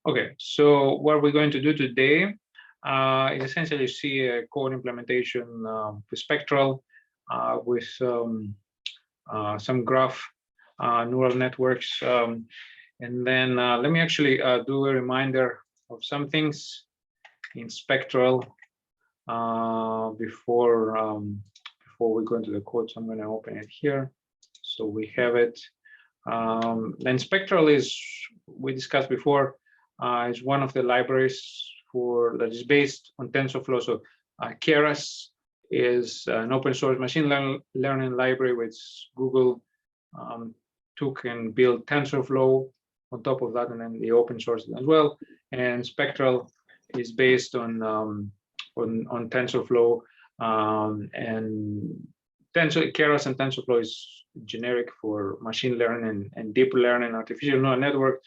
Okay, so what we're going to do today is essentially see a code implementation with Spectral with some graph neural networks. And then let me actually do a reminder of some things in Spectral before we go into the code. So I'm going to open it here. So we have it. Then Spectral is, we discussed before, is one of the libraries that is based on TensorFlow. So Keras is an open source machine learning library which Google took and built TensorFlow on top of that, and then the open source as well. And Spectral is based on TensorFlow, and Keras and TensorFlow is generic for machine learning and deep learning, artificial neural network.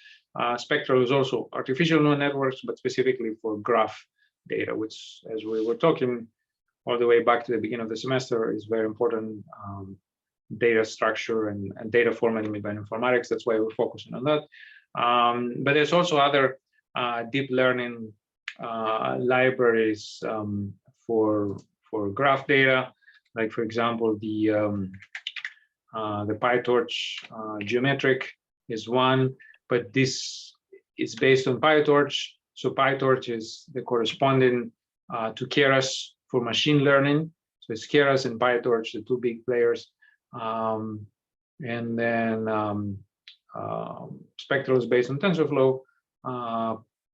Spectral is also artificial neural networks, but specifically for graph data, which, as we were talking all the way back to the beginning of the semester, is very important data structure and data formatting by informatics. That's why we're focusing on that. But there's also other deep learning libraries for graph data, like for example the PyTorch geometric is one, but this is based on PyTorch. So PyTorch is the corresponding to Keras for machine learning. So it's Keras and PyTorch, the two big players. And then Spectral is based on TensorFlow.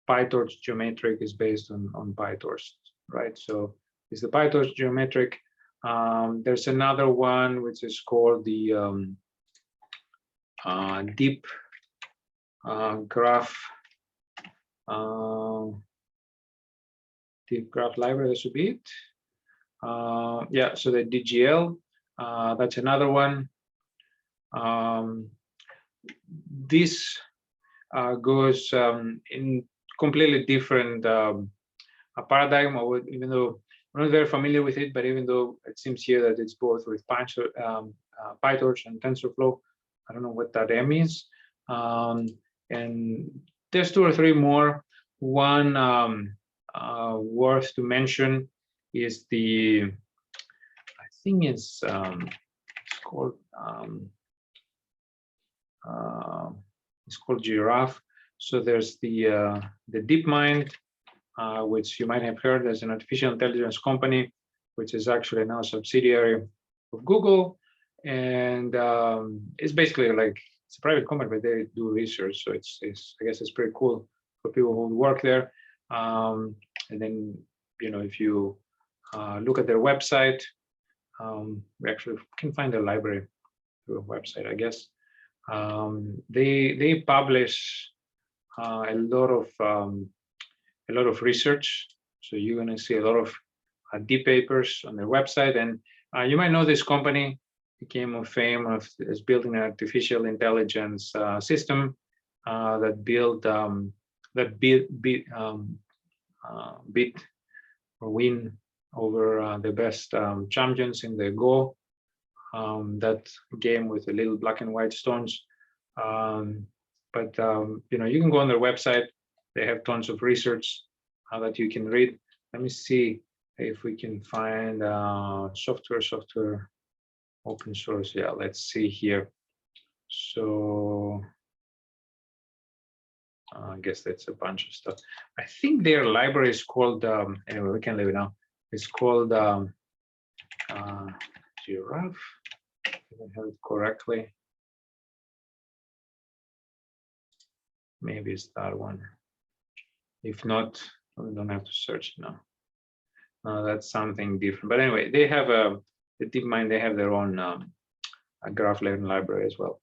PyTorch geometric is based on PyTorch, right? So it's the PyTorch geometric. There's another one which is called the deep graph library. That should be it. Yeah, so the DGL, that's another one. This goes in completely different paradigm, even though I'm not very familiar with it, but even though it seems here that it's both with PyTorch and TensorFlow, I don't know what that M is. And there's two or three more. One worth to mention is I think it's called Giraffe. So there's the DeepMind, which you might have heard. There's an artificial intelligence company, which is actually now a subsidiary of Google, and it's basically like it's a private company, but they do research. So it's I guess it's pretty cool for people who work there. And then if you look at their website, we actually can find their library through a website, I guess. They publish a lot of research, so you're going to see a lot of deep papers on their website. And you might know this company became of fame as building an artificial intelligence system that beat or win over the best champions in the Go, that game with the little black and white stones. But you can go on their website. They have tons of research that you can read. Let me see if we can find software open source. Yeah, let's see here. So I guess that's a bunch of stuff. I think their library is called, anyway, we can leave it now. It's called Giraffe, if I have it correctly. Maybe it's that one. If not, we don't have to search now. No, that's something different. But anyway, they have the DeepMind. They have their own graph learning library as well.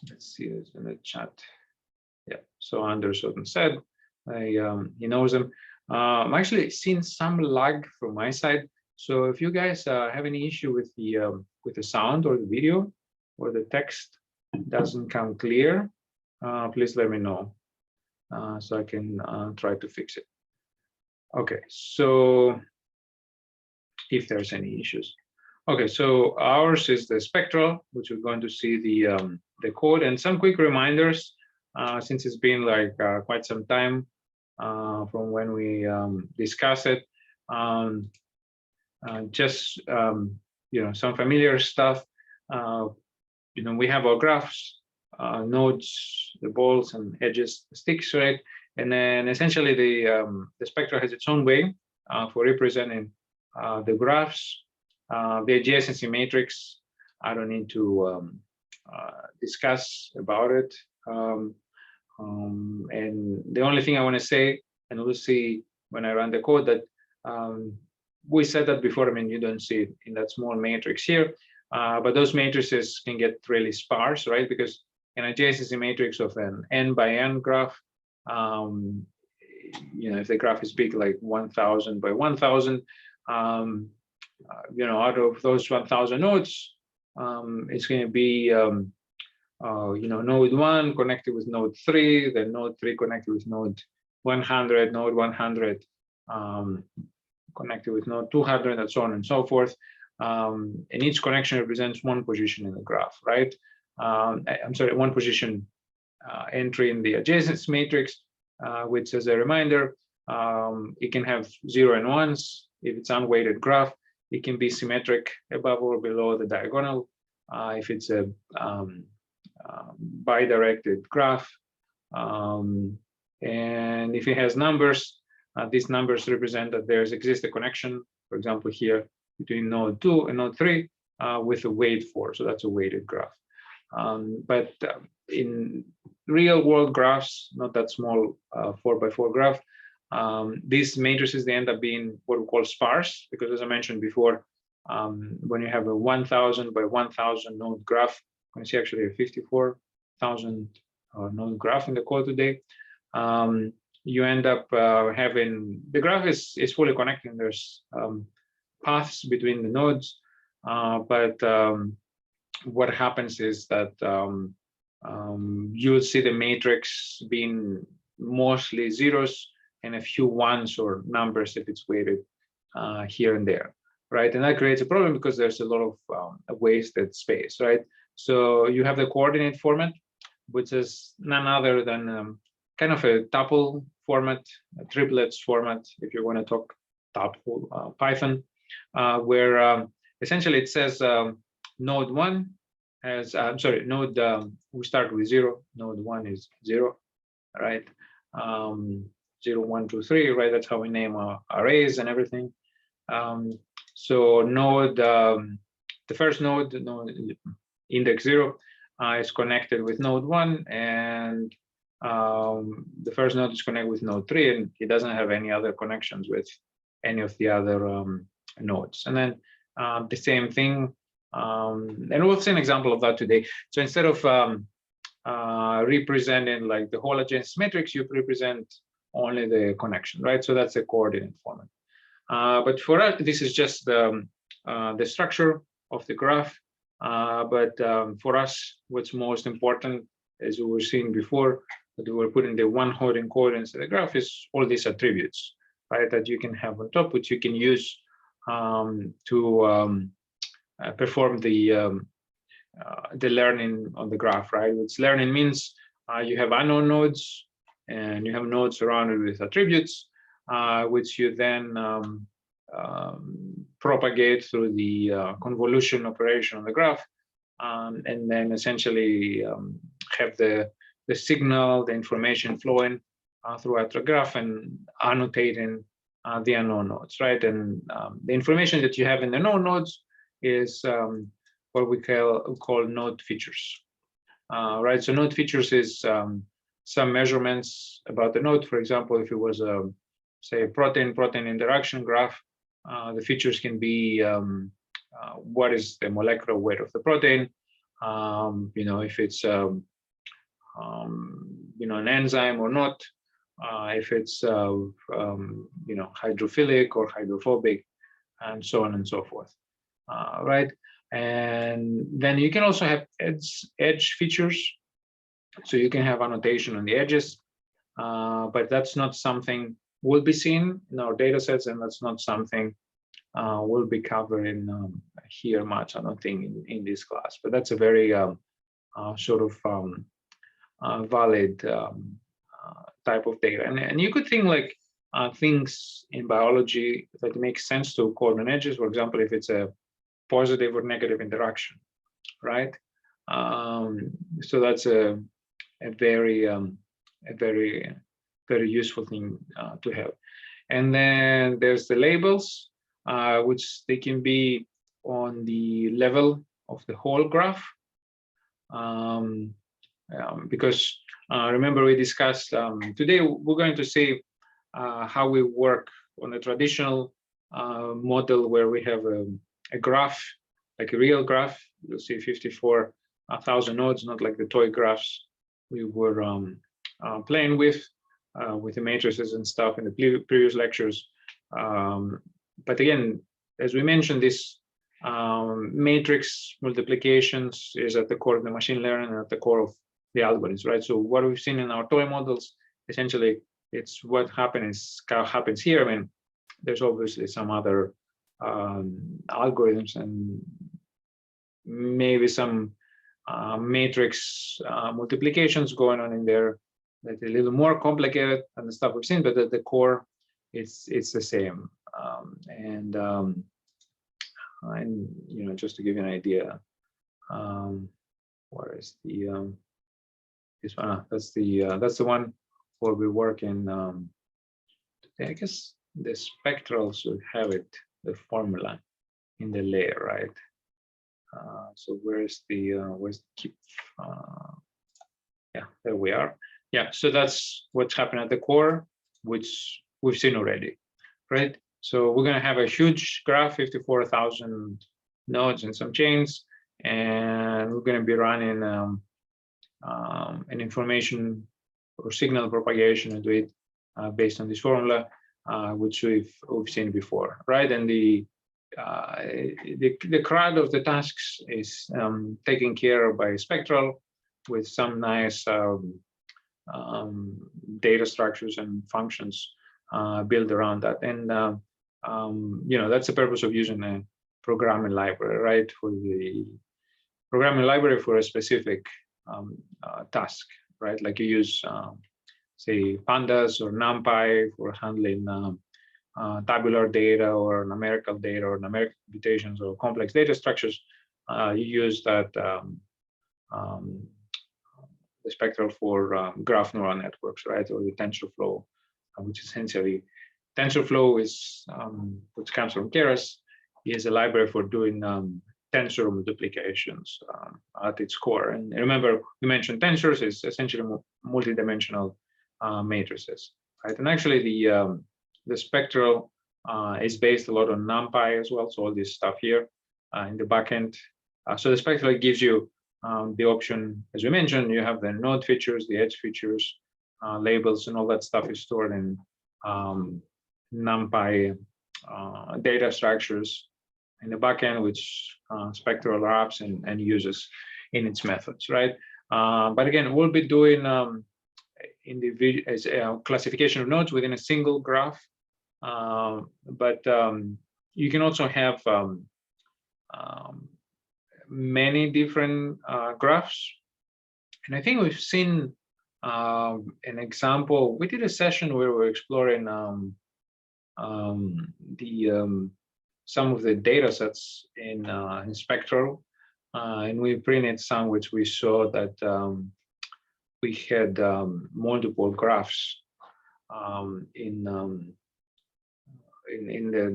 Let's see this in the chat. Yeah. So Anders Oden said he knows them. I'm actually seeing some lag from my side. So if you guys have any issue with the sound or the video or the text doesn't come clear, please let me know so I can try to fix it. Okay, so if there's any issues. Okay, so ours is the Spectral, which we're going to see the code, and some quick reminders since it's been like quite some time from when we discussed it. Just some familiar stuff. We have our graphs, nodes, the balls and edges, the sticks, right? And then essentially the spectra has its own way for representing the graphs. The adjacency matrix, I don't need to discuss about it. And the only thing I want to say, and we'll see when I run the code, that we said that before. I mean, you don't see it in that small matrix here, but those matrices can get really sparse, right? Because an adjacency matrix of an n by n graph, if the graph is big, like 1000 by 1000, out of those 1000 nodes, it's going to be node 1 connected with node 3, then node 3 connected with node 100, node 100 connected with node 200, and so on and so forth. And each connection represents one position in the graph, right? I'm sorry, one position entry in the adjacency matrix, which, as a reminder, it can have 0 and 1s. If it's unweighted graph, it can be symmetric above or below the diagonal. If it's a bidirected graph, and if it has numbers, these numbers represent that there exists a connection, for example, here between node 2 and node 3 with a weight 4. So that's a weighted graph. But in real world graphs, not that small 4x4 graph, these matrices, they end up being what we call sparse, because as I mentioned before, when you have a 1000 by 1000 node graph, you can see actually a 54,000 node graph in the code today. You end up having, the graph is fully connected. There's paths between the nodes, but what happens is that you'll see the matrix being mostly zeros and a few ones or numbers if it's weighted here and there, right? And that creates a problem because there's a lot of wasted space, right? So you have the coordinate format, which is none other than kind of a tuple format, a triplets format, if you want to talk tuple Python, where essentially it says node 1 has, node, we start with 0, node 1 is 0, right? 0, 1, 2, 3, right? That's how we name our arrays and everything. So node, the first node, index 0, is connected with node 1, and the first node is connected with node 3, and it doesn't have any other connections with any of the other nodes. And then the same thing, and we'll see an example of that today. So instead of representing like the whole adjacency matrix, you represent only the connection, right? So that's a coordinate format. But for us, this is just the structure of the graph. But for us, what's most important, as we were seeing before, that we were putting the one hidden coordinates in the graph, is all these attributes, right, that you can have on top, which you can use to perform the learning on the graph, right? Which learning means you have unknown nodes and you have nodes surrounded with attributes, which you then propagate through the convolution operation on the graph, and then essentially have the signal, the information flowing throughout the graph and annotating the unknown nodes, right? And the information that you have in the known nodes is what we call node features, right? So node features is some measurements about the node. For example, if it was say a protein-protein interaction graph, the features can be what is the molecular weight of the protein, if it's an enzyme or not, if it's hydrophilic or hydrophobic, and so on and so forth, right? And then you can also have edge features, so you can have annotation on the edges, but that's not something will be seen in our data sets, and that's not something we'll be covering here much, I don't think, in this class. But that's a very sort of valid type of data. And you could think like things in biology that make sense to coordinate edges. For example, if it's a positive or negative interaction, right? So that's a very very useful thing to have. And then there's the labels, which they can be on the level of the whole graph. Because remember we discussed today, we're going to see how we work on a traditional model where we have a graph, like a real graph. You'll see 54,000 nodes, not like the toy graphs we were playing with the matrices and stuff in the previous lectures. But again, as we mentioned, this matrix multiplications is at the core of the machine learning and at the core of the algorithms, right? So what we've seen in our toy models, essentially, it's what happens here. I mean, there's obviously some other algorithms and maybe some matrix multiplications going on in there that are a little more complicated than the stuff we've seen, but at the core, it's the same. And you know, just to give you an idea, where is the this one? That's the one where we work in. I guess the spectral should have it, the formula in the layer, right? So where's the keep? Yeah, there we are. Yeah, so that's what's happening at the core, which we've seen already, right? So we're going to have a huge graph, 54,000 nodes and some chains, and we're going to be running an information or signal propagation into it based on this formula, which we've seen before, right? And the crowd of the tasks is taken care of by spectral with some nice data structures and functions built around that. And you know, that's the purpose of using a programming library, right? For the programming library for a specific task, right? Like you use, say, pandas or NumPy for handling tabular data or numerical data or numerical computations or complex data structures. You use that the spectral for graph neural networks, right? Or the TensorFlow, which essentially TensorFlow is, which comes from Keras, is a library for doing tensor multiplications at its core. And remember, we mentioned tensors is essentially multidimensional matrices, right? And actually, the spectral is based a lot on NumPy as well. So all this stuff here in the backend. So the spectral gives you the option, as we mentioned, you have the node features, the edge features, labels, and all that stuff is stored in NumPy data structures in the backend, which spectral wraps and uses in its methods, right? But again, we'll be doing classification of nodes within a single graph. But you can also have many different graphs. And I think we've seen an example. We did a session where we're exploring some of the data sets in spectral, and we printed some which we saw that we had multiple graphs in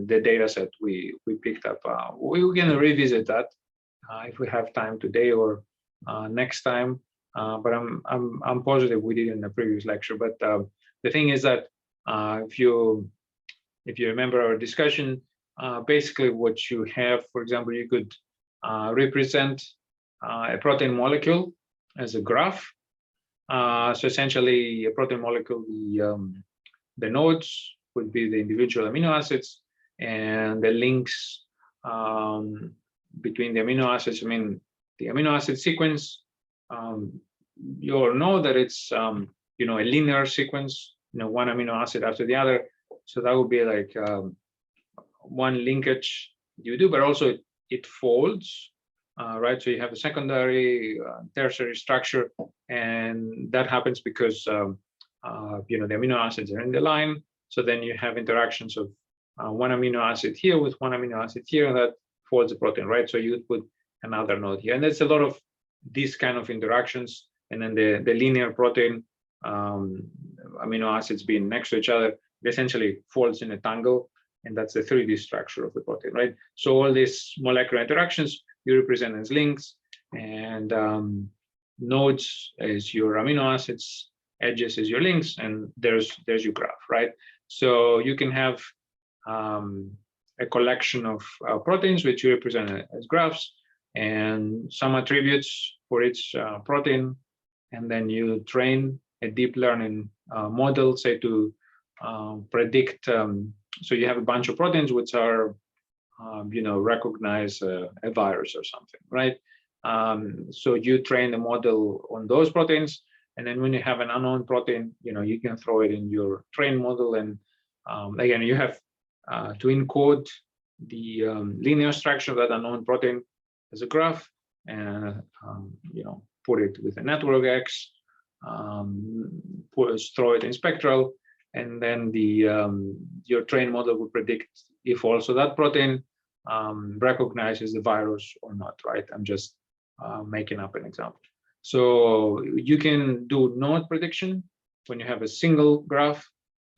the data set we picked up. We're going to revisit that if we have time today or next time. But I'm positive we did in the previous lecture. But the thing is that if you remember our discussion, basically what you have, for example, you could represent a protein molecule as a graph. So essentially, a protein molecule, the nodes would be the individual amino acids, and the links between the amino acids. I mean, the amino acid sequence. You all know that it's you know, a linear sequence. You know, one amino acid after the other. So that would be like one linkage you do, but also it folds right? So you have a secondary, tertiary structure, and that happens because you know, the amino acids are in the line. So then you have interactions of one amino acid here with one amino acid here, and that folds the protein, right? So you would put another node here, and there's a lot of these kind of interactions. And then the linear protein amino acids being next to each other, it essentially folds in a tangle, and that's the 3D structure of the protein, right? So all these molecular interactions you represent as links, and nodes as your amino acids, edges as your links, and there's your graph, right? So you can have a collection of proteins which you represent as graphs, and some attributes for each protein, and then you train a deep learning model, say, to predict. So you have a bunch of proteins which are, you know, recognize a virus or something, right? So you train the model on those proteins, and then when you have an unknown protein, you know, you can throw it in your train model, and again, you have to encode the linear structure of that unknown protein as a graph, and you know, put it with a network X, throw it in spectral, and then the your train model will predict if also that protein recognizes the virus or not, right? I'm just making up an example. So you can do node prediction when you have a single graph,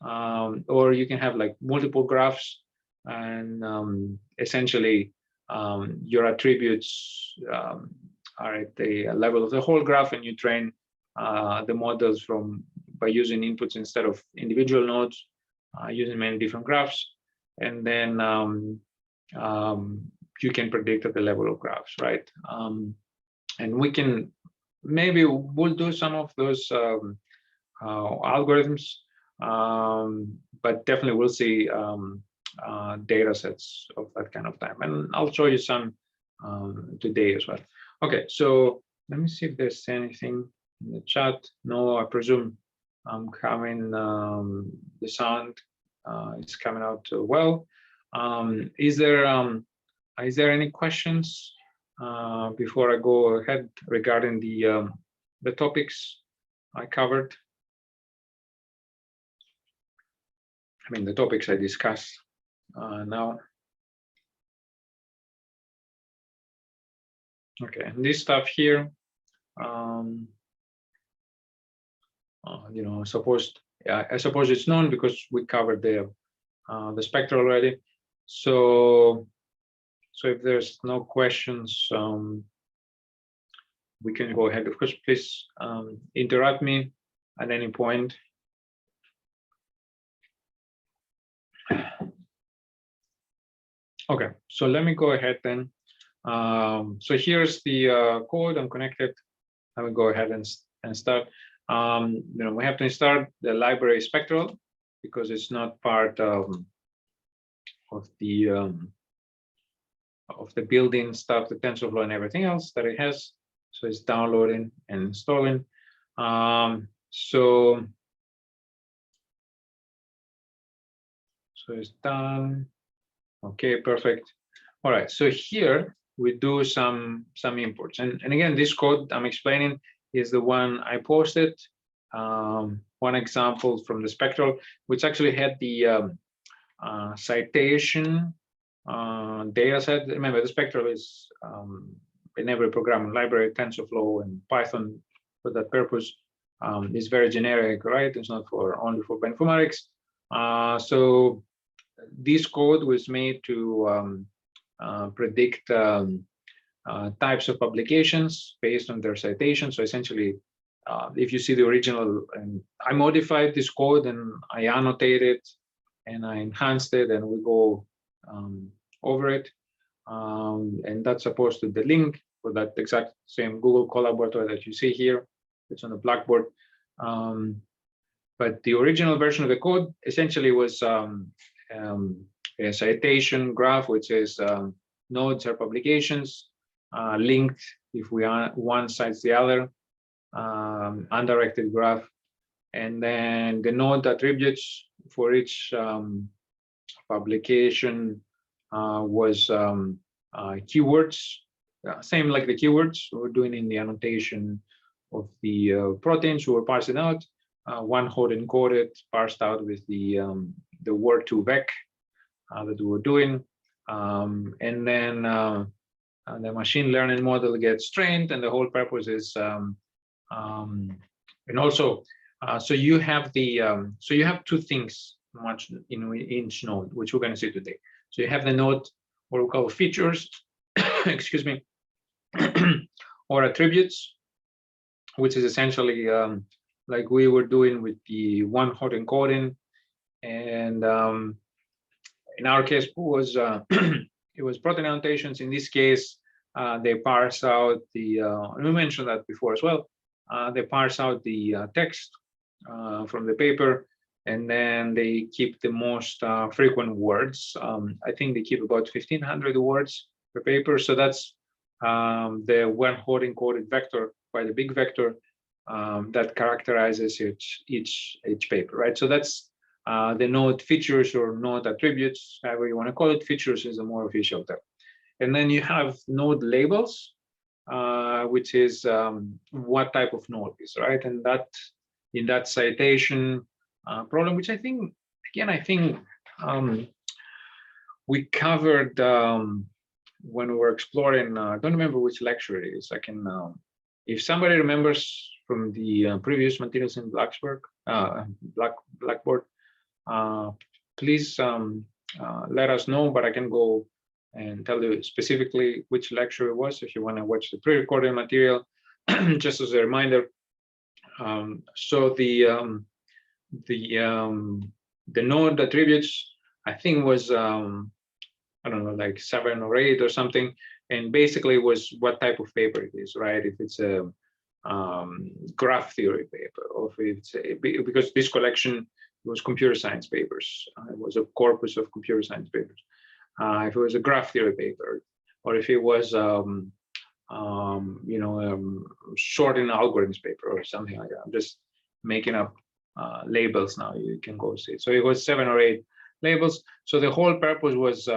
or you can have like multiple graphs, and essentially your attributes are at the level of the whole graph, and you train the models by using inputs instead of individual nodes, using many different graphs, and then you can predict at the level of graphs, right? And we can, maybe we'll do some of those algorithms, but definitely we'll see data sets of that kind of time, and I'll show you some today as well. Okay, so let me see if there's anything in the chat. No, I presume I'm coming. The sound is coming out well. Is there any questions before I go ahead regarding the topics I covered? I mean, the topics I discussed now. Okay, and this stuff here, you know, I suppose it's known because we covered the spectral already. So if there's no questions, we can go ahead. Of course, please interrupt me at any point. Okay, so let me go ahead then. So here's the code. I'm connected. I will go ahead and start. You know, we have to start the library spectral because it's not part of the building stuff, the TensorFlow and everything else that it has. So it's downloading and installing. So it's done. Okay, perfect. All right, so here we do some imports, and again, this code I'm explaining is the one I posted. One example from the spectral, which actually had the citation data set. Remember, the spectral is in every programming library, TensorFlow and Python for that purpose. It's very generic, right? It's not only for bioinformatics. So this code was made to predict types of publications based on their citation. So essentially, if you see the original, and I modified this code and I annotated and I enhanced it, and we go over it. And that's supposed to be the link for that exact same Google Collaborator that you see here. It's on the Blackboard. But the original version of the code essentially was a citation graph, which is nodes or publications linked if we are one cites the other, undirected graph, and then the node attributes for each publication was keywords, same like the keywords we're doing in the annotation of the proteins. We're parsing out one hot encoded, parsed out with the word to vec that we were doing, and then the machine learning model gets trained, and the whole purpose is, and also, so you have so you have two things much in each node, which we're going to see today. So you have the node, what we call features, excuse me, or attributes, which is essentially like we were doing with the one hot encoding, and in our case it was it was protein annotations. In this case, they parse out the we mentioned that before as well. They parse out the text from the paper, and then they keep the most frequent words. I think they keep about 1,500 words per paper. So that's the one hot encoded vector, quite a big vector that characterizes each paper, right? So that's the node features or node attributes, however you want to call it. Features is a more official term. And then you have node labels, which is what type of node is, right? And that in that citation problem, which I think, again, I think we covered when we were exploring, I don't remember which lecture it is. I can, if somebody remembers from the previous materials in Blackboard, please let us know, but I can go and tell you specifically which lecture it was if you want to watch the pre-recorded material. Just as a reminder, so the node attributes, I think was I don't know, like 7 or 8 or something, and basically was what type of paper it is, right? If it's a graph theory paper, or if it's because this collection was computer science papers, it was a corpus of computer science papers. If it was a graph theory paper, or if it was you know, sorting algorithms paper or something like that. I'm just making up labels now. You can go see it. So it was 7 or 8 labels. So the whole purpose was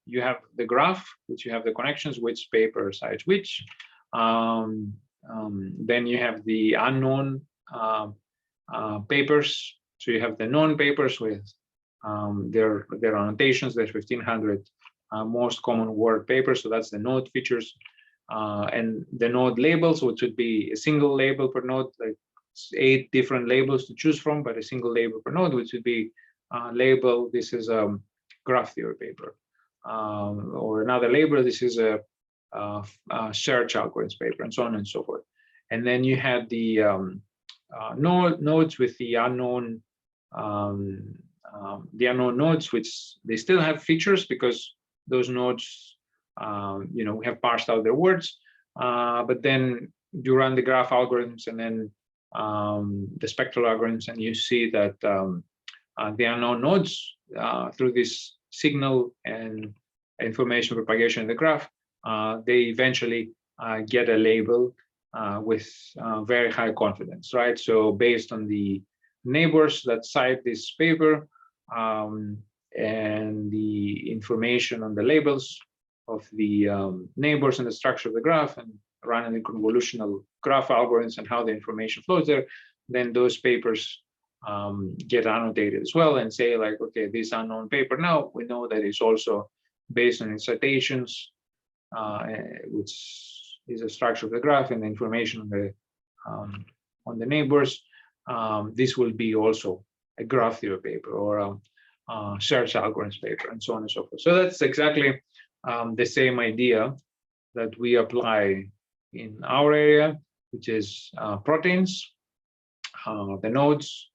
you have the graph, which you have the connections, which paper cites which. Then you have the unknown papers. So you have the known papers with their annotations. There's 1,500 most common word papers. So that's the node features. And the node labels, which would be a single label per node, like 8 different labels to choose from, but a single label per node, which would be label, this is a graph theory paper, or another label, this is a search algorithms paper, and so on and so forth. And then you had the nodes with the unknown nodes, which they still have features because those nodes, you know, have parsed out their words, but then you run the graph algorithms and then the spectral algorithms, and you see that the unknown nodes, through this signal and information propagation in the graph, they eventually get a label with very high confidence, right? So based on the neighbors that cite this paper and the information on the labels of the neighbors and the structure of the graph, and running the convolutional graph algorithms and how the information flows there, then those papers get annotated as well and say like, okay, this unknown paper, now we know that it's also based on its citations, which is a structure of the graph and the information on the neighbors. This will be also a graph theory paper or a search algorithms paper, and so on and so forth. So that's exactly the same idea that we apply in our area, which is proteins, the nodes.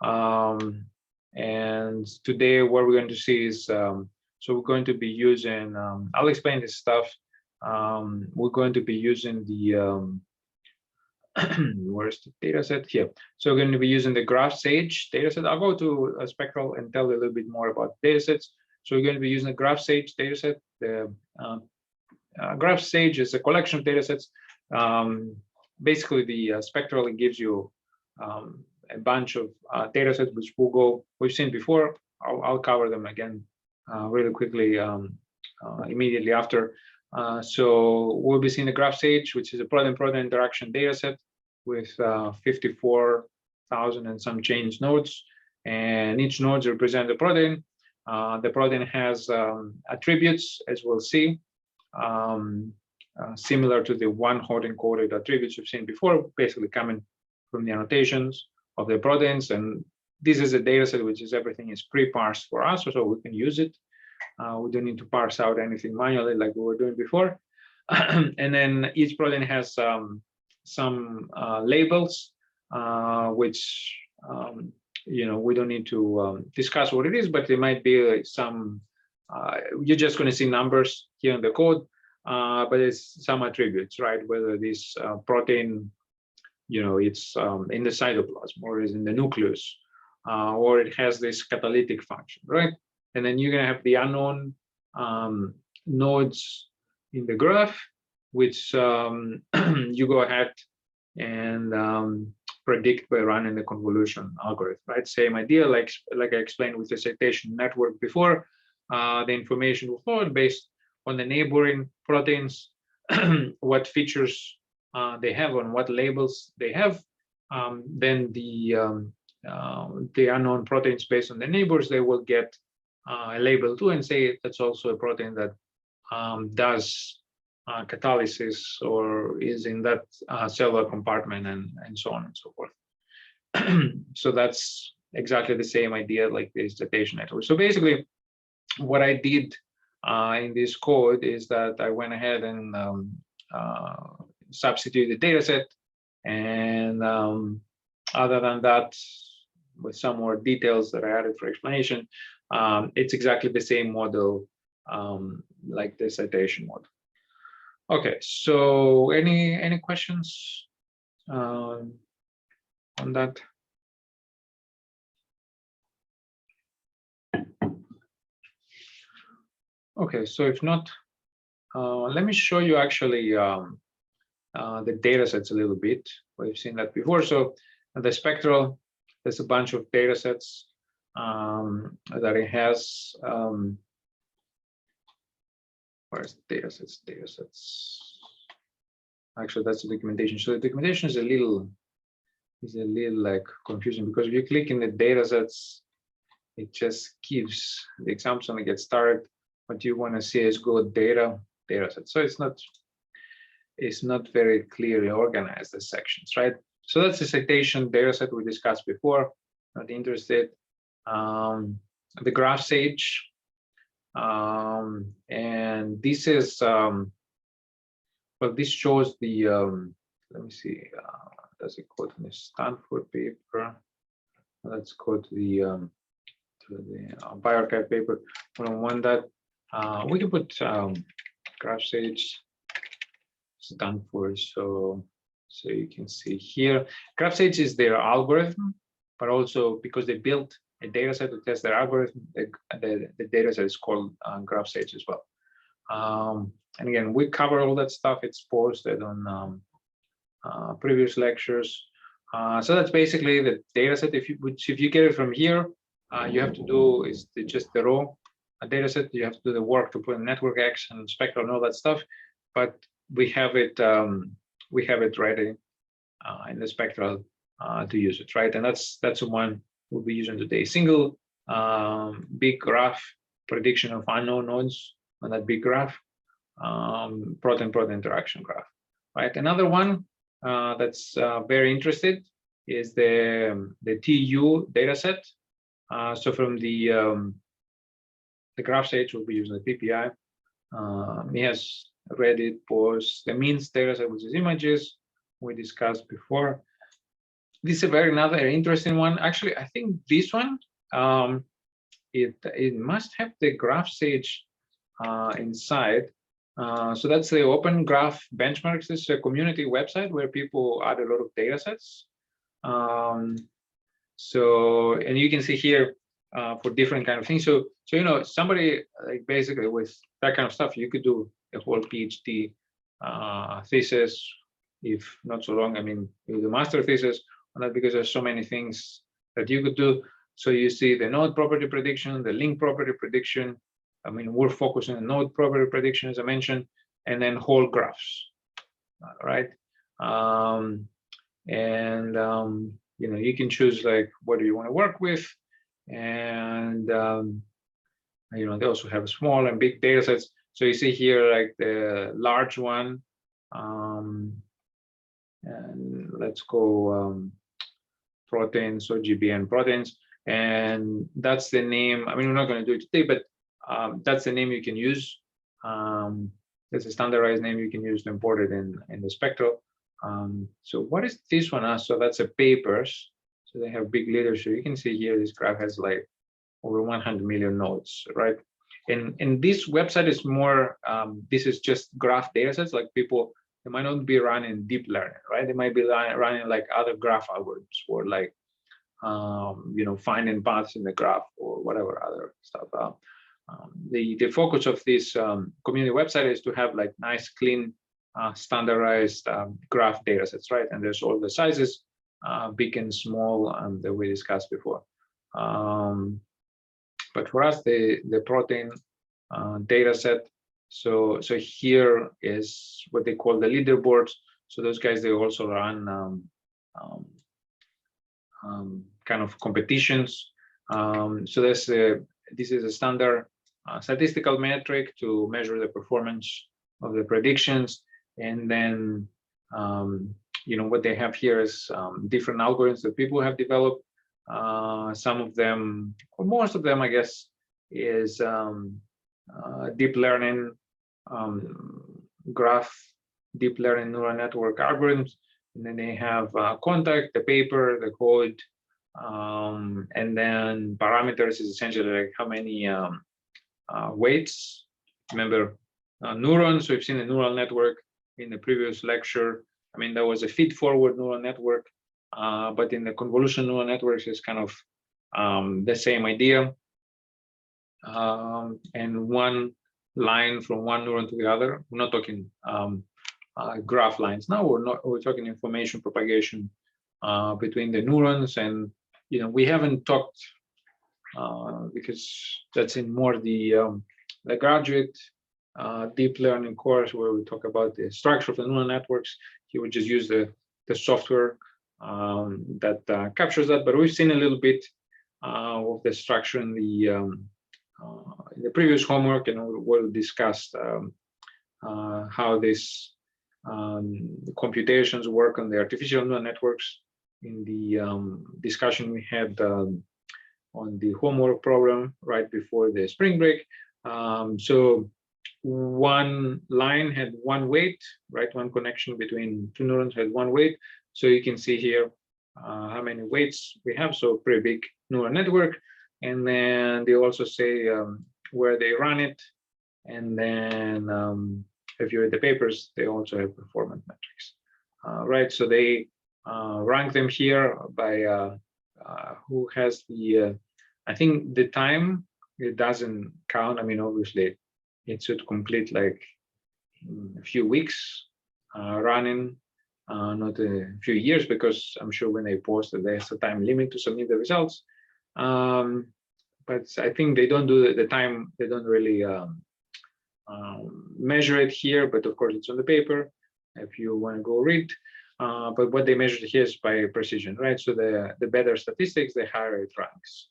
And today what we're going to see is, so we're going to be using, I'll explain this stuff. We're going to be using the, where's the data set here? So we're going to be using the GraphSage data set. I'll go to Spectral and tell you a little bit more about data sets. So we're going to be using the GraphSage data set. The GraphSage is a collection of data sets. Basically, the Spectral, it gives you a bunch of data sets, which we've seen before. I'll cover them again really quickly immediately after. So we'll be seeing the graph stage, which is a protein-protein interaction data set with 54,000 and some change nodes, and each node represents a protein. The protein has attributes, as we'll see, similar to the one-hot encoded attributes you've seen before, basically coming from the annotations of the proteins. And this is a data set which is everything is pre-parsed for us, so we can use it. We don't need to parse out anything manually like we were doing before. And then each protein has some labels, which we don't need to discuss what it is, but there might be some. You're just going to see numbers here in the code, but it's some attributes, right? Whether this protein, it's in the cytoplasm or is in the nucleus, or it has this catalytic function, right? And then you're going to have the unknown nodes in the graph, which you go ahead and predict by running the convolution algorithm, right? Same idea, like I explained with the citation network before. The information will flow based on the neighboring proteins, what features they have, on what labels they have. Then the unknown proteins based on the neighbors, they will get a label too, and say that's also a protein that does catalysis or is in that cellular compartment, and so on and so forth. So that's exactly the same idea like the citation network. So basically, what I did in this code is that I went ahead and substituted the data set, and other than that, with some more details that I added for explanation, it's exactly the same model like the citation model. Okay, so any questions on that? Okay, so if not, let me show you actually the data sets a little bit. We've seen that before. So the spectral, there's a bunch of data sets that it has. Where's data sets? Data sets. Actually, that's the documentation. So the documentation is a little like confusing, because if you click in the data sets, it just gives the examples when it gets started. What you want to see is good data set. So it's not very clearly organized as sections, right? So that's the citation data set we discussed before. Not interested. The graph sage. And this is well, this shows the let me see, does it go to the Stanford paper? Let's go to the bioarchive paper. We don't want that. We can put graph sage Stanford, so you can see here. Graph sage is their algorithm, but also because they built a data set to test their algorithm, the data set is called graph sage as well. And again, we cover all that stuff. It's posted on previous lectures. So that's basically the data set. If you get it from here, you have to do is just the raw data set. You have to do the work to put in network X and spectral and all that stuff. But we have it ready in the spectral to use it, right? And that's the one we'll be using today. Single big graph prediction of unknown nodes on that big graph, protein-protein interaction graph, right? Another one that's very interested is the TU data set. So from the graph stage, we'll be using the PPI. He has Reddit posts the means data set, which is images we discussed before. This is another interesting one. Actually, I think this one it must have the graph sage inside. So that's the Open Graph Benchmarks. This is a community website where people add a lot of data sets. So, and you can see here for different kind of things. So somebody like basically with that kind of stuff, you could do a whole PhD thesis, if not so long. I mean, you do master thesis on that, because there's so many things that you could do. So you see the node property prediction, the link property prediction. I mean, we're focusing on node property prediction, as I mentioned. and then whole graphs, right? You know, you can choose like what do you want to work with, and you know, they also have small and big data sets. So you see here like the large one, and let's go proteins, or GBN proteins, and that's the name. I mean, we're not going to do it today, but that's the name you can use. It's a standardized name you can use to import it in the spectral. So what is this one? So that's a papers. So they have big literature. You can see here this graph has like over 100 million nodes, right? And this website is more, this is just graph data sets. Like people, they might not be running deep learning, right? They might be running like other graph algorithms, or like, you know, finding paths in the graph or whatever other stuff. The focus of this community website is to have like nice, clean, standardized graph data sets, right? And there's all the sizes, big and small, that we discussed before. But for us, the protein data set, so here is what they call the leaderboards. So those guys, they also run kind of competitions. So this is a standard statistical metric to measure the performance of the predictions. And then you know, what they have here is different algorithms that people have developed. Some of them, or most of them, I guess, is deep learning graph, deep learning neural network algorithms. And then they have contact, the paper, the code, and then parameters is essentially like how many weights. Remember neurons, so we've seen a neural network in the previous lecture. I mean, there was a feed-forward neural network, but in the convolutional neural networks, it's kind of the same idea. And one line from one neuron to the other. We're not talking graph lines now. We're talking information propagation between the neurons. And you know, we haven't talked because that's in more the graduate deep learning course, where we talk about the structure of the neural networks. He would just use the software that captures that. But we've seen a little bit of the structure in the previous homework, and we'll discuss how this computations work on the artificial neural networks in the discussion we had on the homework problem right before the spring break. So one line had one weight, right? One connection between two neurons had one weight. So you can see here how many weights we have. So pretty big neural network. And then they also say where they run it. And then if you read the papers, they also have performance metrics, right? So they rank them here by who has the, I think the time, it doesn't count. I mean, obviously, it should complete like a few weeks running, not a few years, because I'm sure when they post it, there's a time limit to submit the results. But I think they don't do the time, they don't really measure it here, but of course it's on the paper if you want to go read. But what they measure here is by precision, right? So the better statistics, the higher it ranks.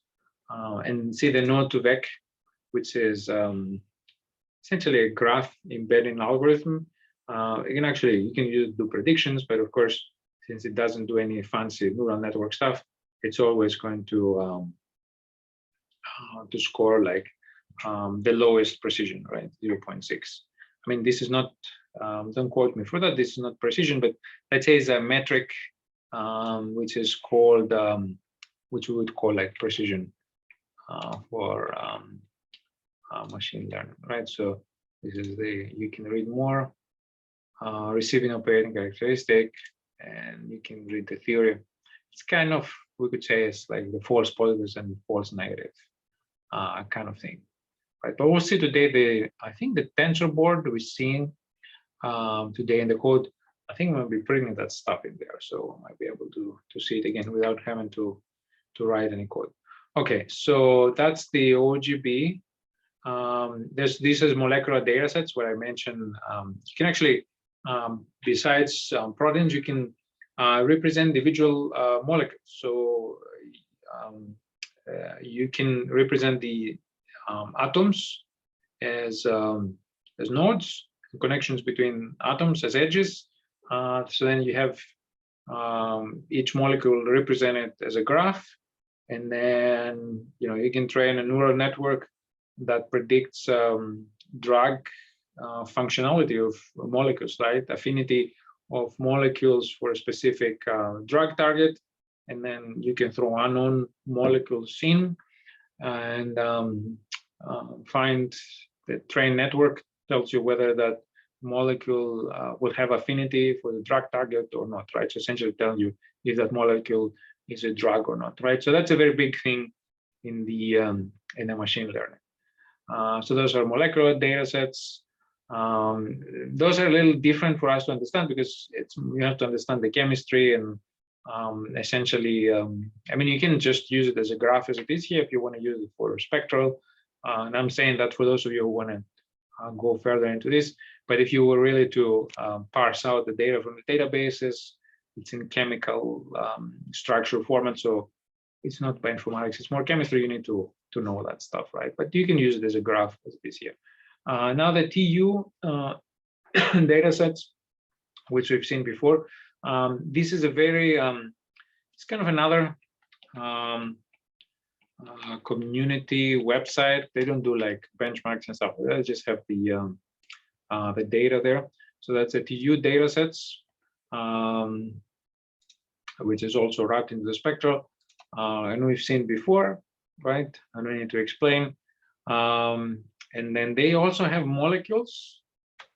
And see the node to vec, which is essentially a graph embedding algorithm. You can do predictions, but of course, since it doesn't do any fancy neural network stuff, it's always going to score like the lowest precision, right? 0.6. I mean, this is not, don't quote me for that, this is not precision, but let's say it's a metric which is called, which we would call like precision for machine learning, right? So this is you can read more, receiving operating characteristic, and you can read the theory. It's kind of, we could say it's like the false positives and false negative kind of thing, right? But we'll see today, I think the tensor board we're seeing today in the code, I think we'll be bringing that stuff in there. So I might be able to see it again without having to write any code. Okay, so that's the OGB. This is molecular data sets where I mentioned you can actually, besides proteins, you can represent individual molecules. So you can represent the atoms as nodes, connections between atoms as edges. So then you have each molecule represented as a graph, and then you can train a neural network that predicts drug functionality of molecules, right? Affinity of molecules for a specific drug target, and then you can throw unknown molecules in and find the trained network tells you whether that molecule will have affinity for the drug target or not, right? So essentially tell you if that molecule is a drug or not, right? So that's a very big thing in the machine learning. So those are molecular data sets. Those are a little different for us to understand because you have to understand the chemistry and essentially, I mean, you can just use it as a graph as it is here if you want to use it for spectral. And I'm saying that for those of you who want to go further into this, but if you were really to parse out the data from the databases, it's in chemical structure format, so it's not bioinformatics, it's more chemistry. You need to know that stuff, right? But you can use it as a graph as it is here. Now the TU data sets, which we've seen before, this is a very, it's kind of another community website. They don't do like benchmarks and stuff. They just have the data there. So that's the TU data sets, which is also wrapped into the spectral. And we've seen before, right? I don't need to explain. And then they also have molecules,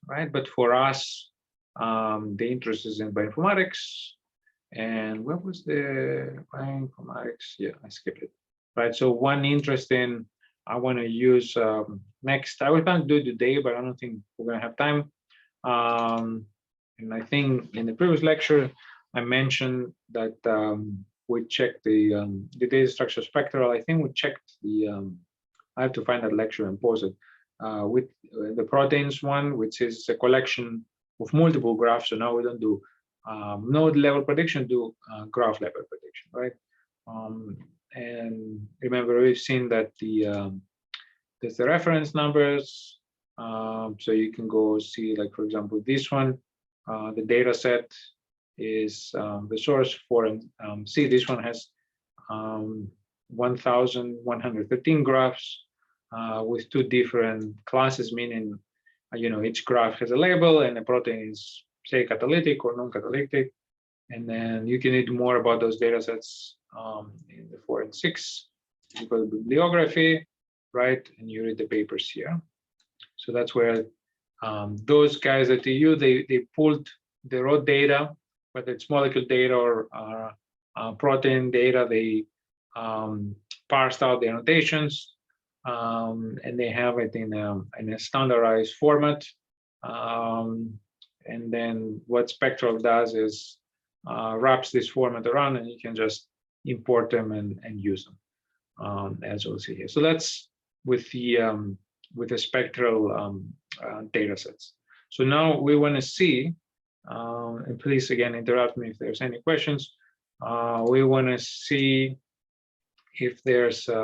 right? But for us, the interest is in bioinformatics. And what was the bioinformatics? Yeah, I skipped it. Right. So one interest in I want to use next. I was going to do it today, but I don't think we're going to have time. And I think in the previous lecture, I mentioned that we checked the data structure spectral. I think we checked the. I have to find that lecture and post it with the proteins one, which is a collection of multiple graphs. So now we don't do node level prediction, do graph level prediction, right? And remember, we've seen that there's the reference numbers. So you can go see, like, for example, this one, the data set is the source for, see, this one has 1,113 graphs with two different classes, meaning, each graph has a label and a protein is, say, catalytic or non-catalytic. And then you can read more about those data sets in the 4 and 6. You go to bibliography, right? And you read the papers here. So that's where those guys at TU, they pulled the raw data, whether it's molecule data or protein data, they parsed out the annotations, and they have it in a standardized format. And then what Spectral does is wraps this format around, and you can just import them and use them, as we'll see here. So that's with the spectral data sets. So now we want to see, and please again interrupt me if there's any questions. We want to see if there's we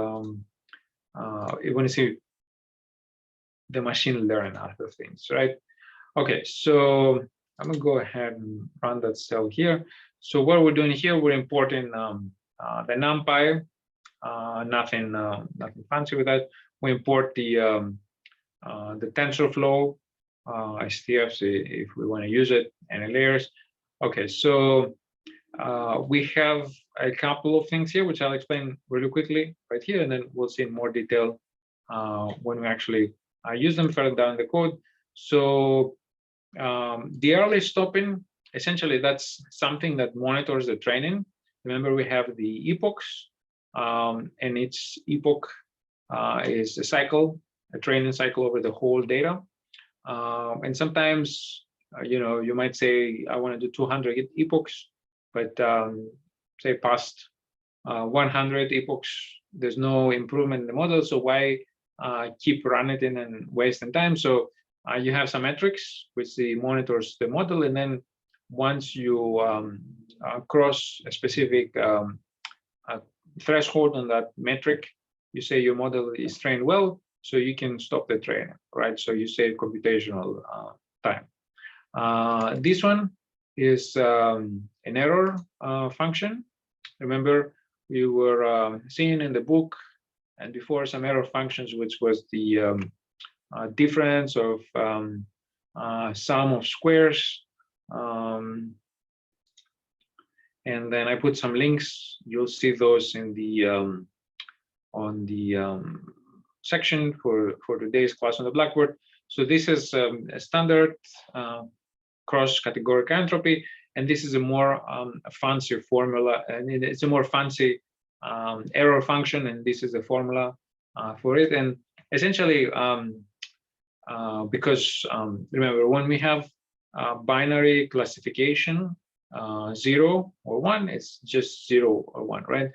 want to see the machine learning out of things, right? Okay, so I'm gonna go ahead and run that cell here. So what we're doing here, we're importing the NumPy, nothing fancy with that. We import the TensorFlow STFs if we want to use it, any layers. Okay, so we have a couple of things here, which I'll explain really quickly right here, and then we'll see in more detail when we actually use them further down the code. So the early stopping, essentially, that's something that monitors the training. Remember, we have the epochs, and each epoch is a cycle, a training cycle over the whole data. And sometimes, you might say, I want to do 200 epochs, but say past 100 epochs, there's no improvement in the model. So why keep running it and wasting time. So you have some metrics which monitors the model, and then once you cross a specific threshold on that metric, you say your model is trained well, so you can stop the training, right? So you save computational time. This one is an error function. Remember, we were seeing in the book and before some error functions, which was the difference of sum of squares. And then I put some links. You'll see those in the on the section for today's class on the Blackboard. So this is a standard cross-categorical entropy, and this is a more fancy formula, and it's a more fancy error function, and this is a formula for it. And essentially, because remember, when we have binary classification, 0 or 1, it's just 0 or 1, right?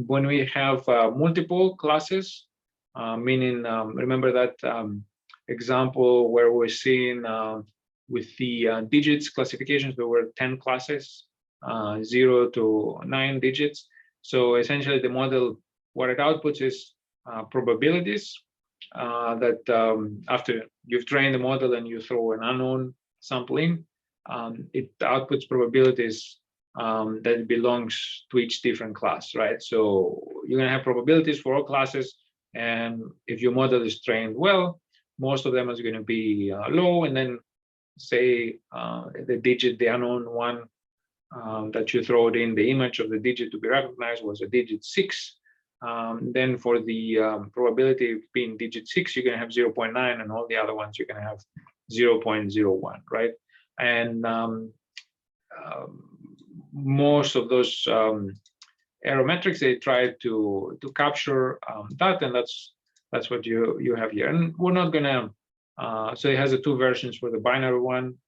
When we have multiple classes, meaning, remember that example where we're seeing with the digits classifications, there were 10 classes, 0 to 9 digits. So essentially the model, what it outputs is probabilities that after you've trained the model and you throw an unknown sample in, it outputs probabilities that belongs to each different class, right? So you're gonna have probabilities for all classes, and if your model is trained well, most of them is gonna be low, and then say the digit, the unknown one that you throw in, the image of the digit to be recognized was a digit 6. Then for the probability of being digit 6, you're gonna have 0.9, and all the other ones you're gonna have 0.01, right? And most of those error metrics, they try to capture that, and that's what you have here. And we're not gonna so it has the 2 versions for the binary one.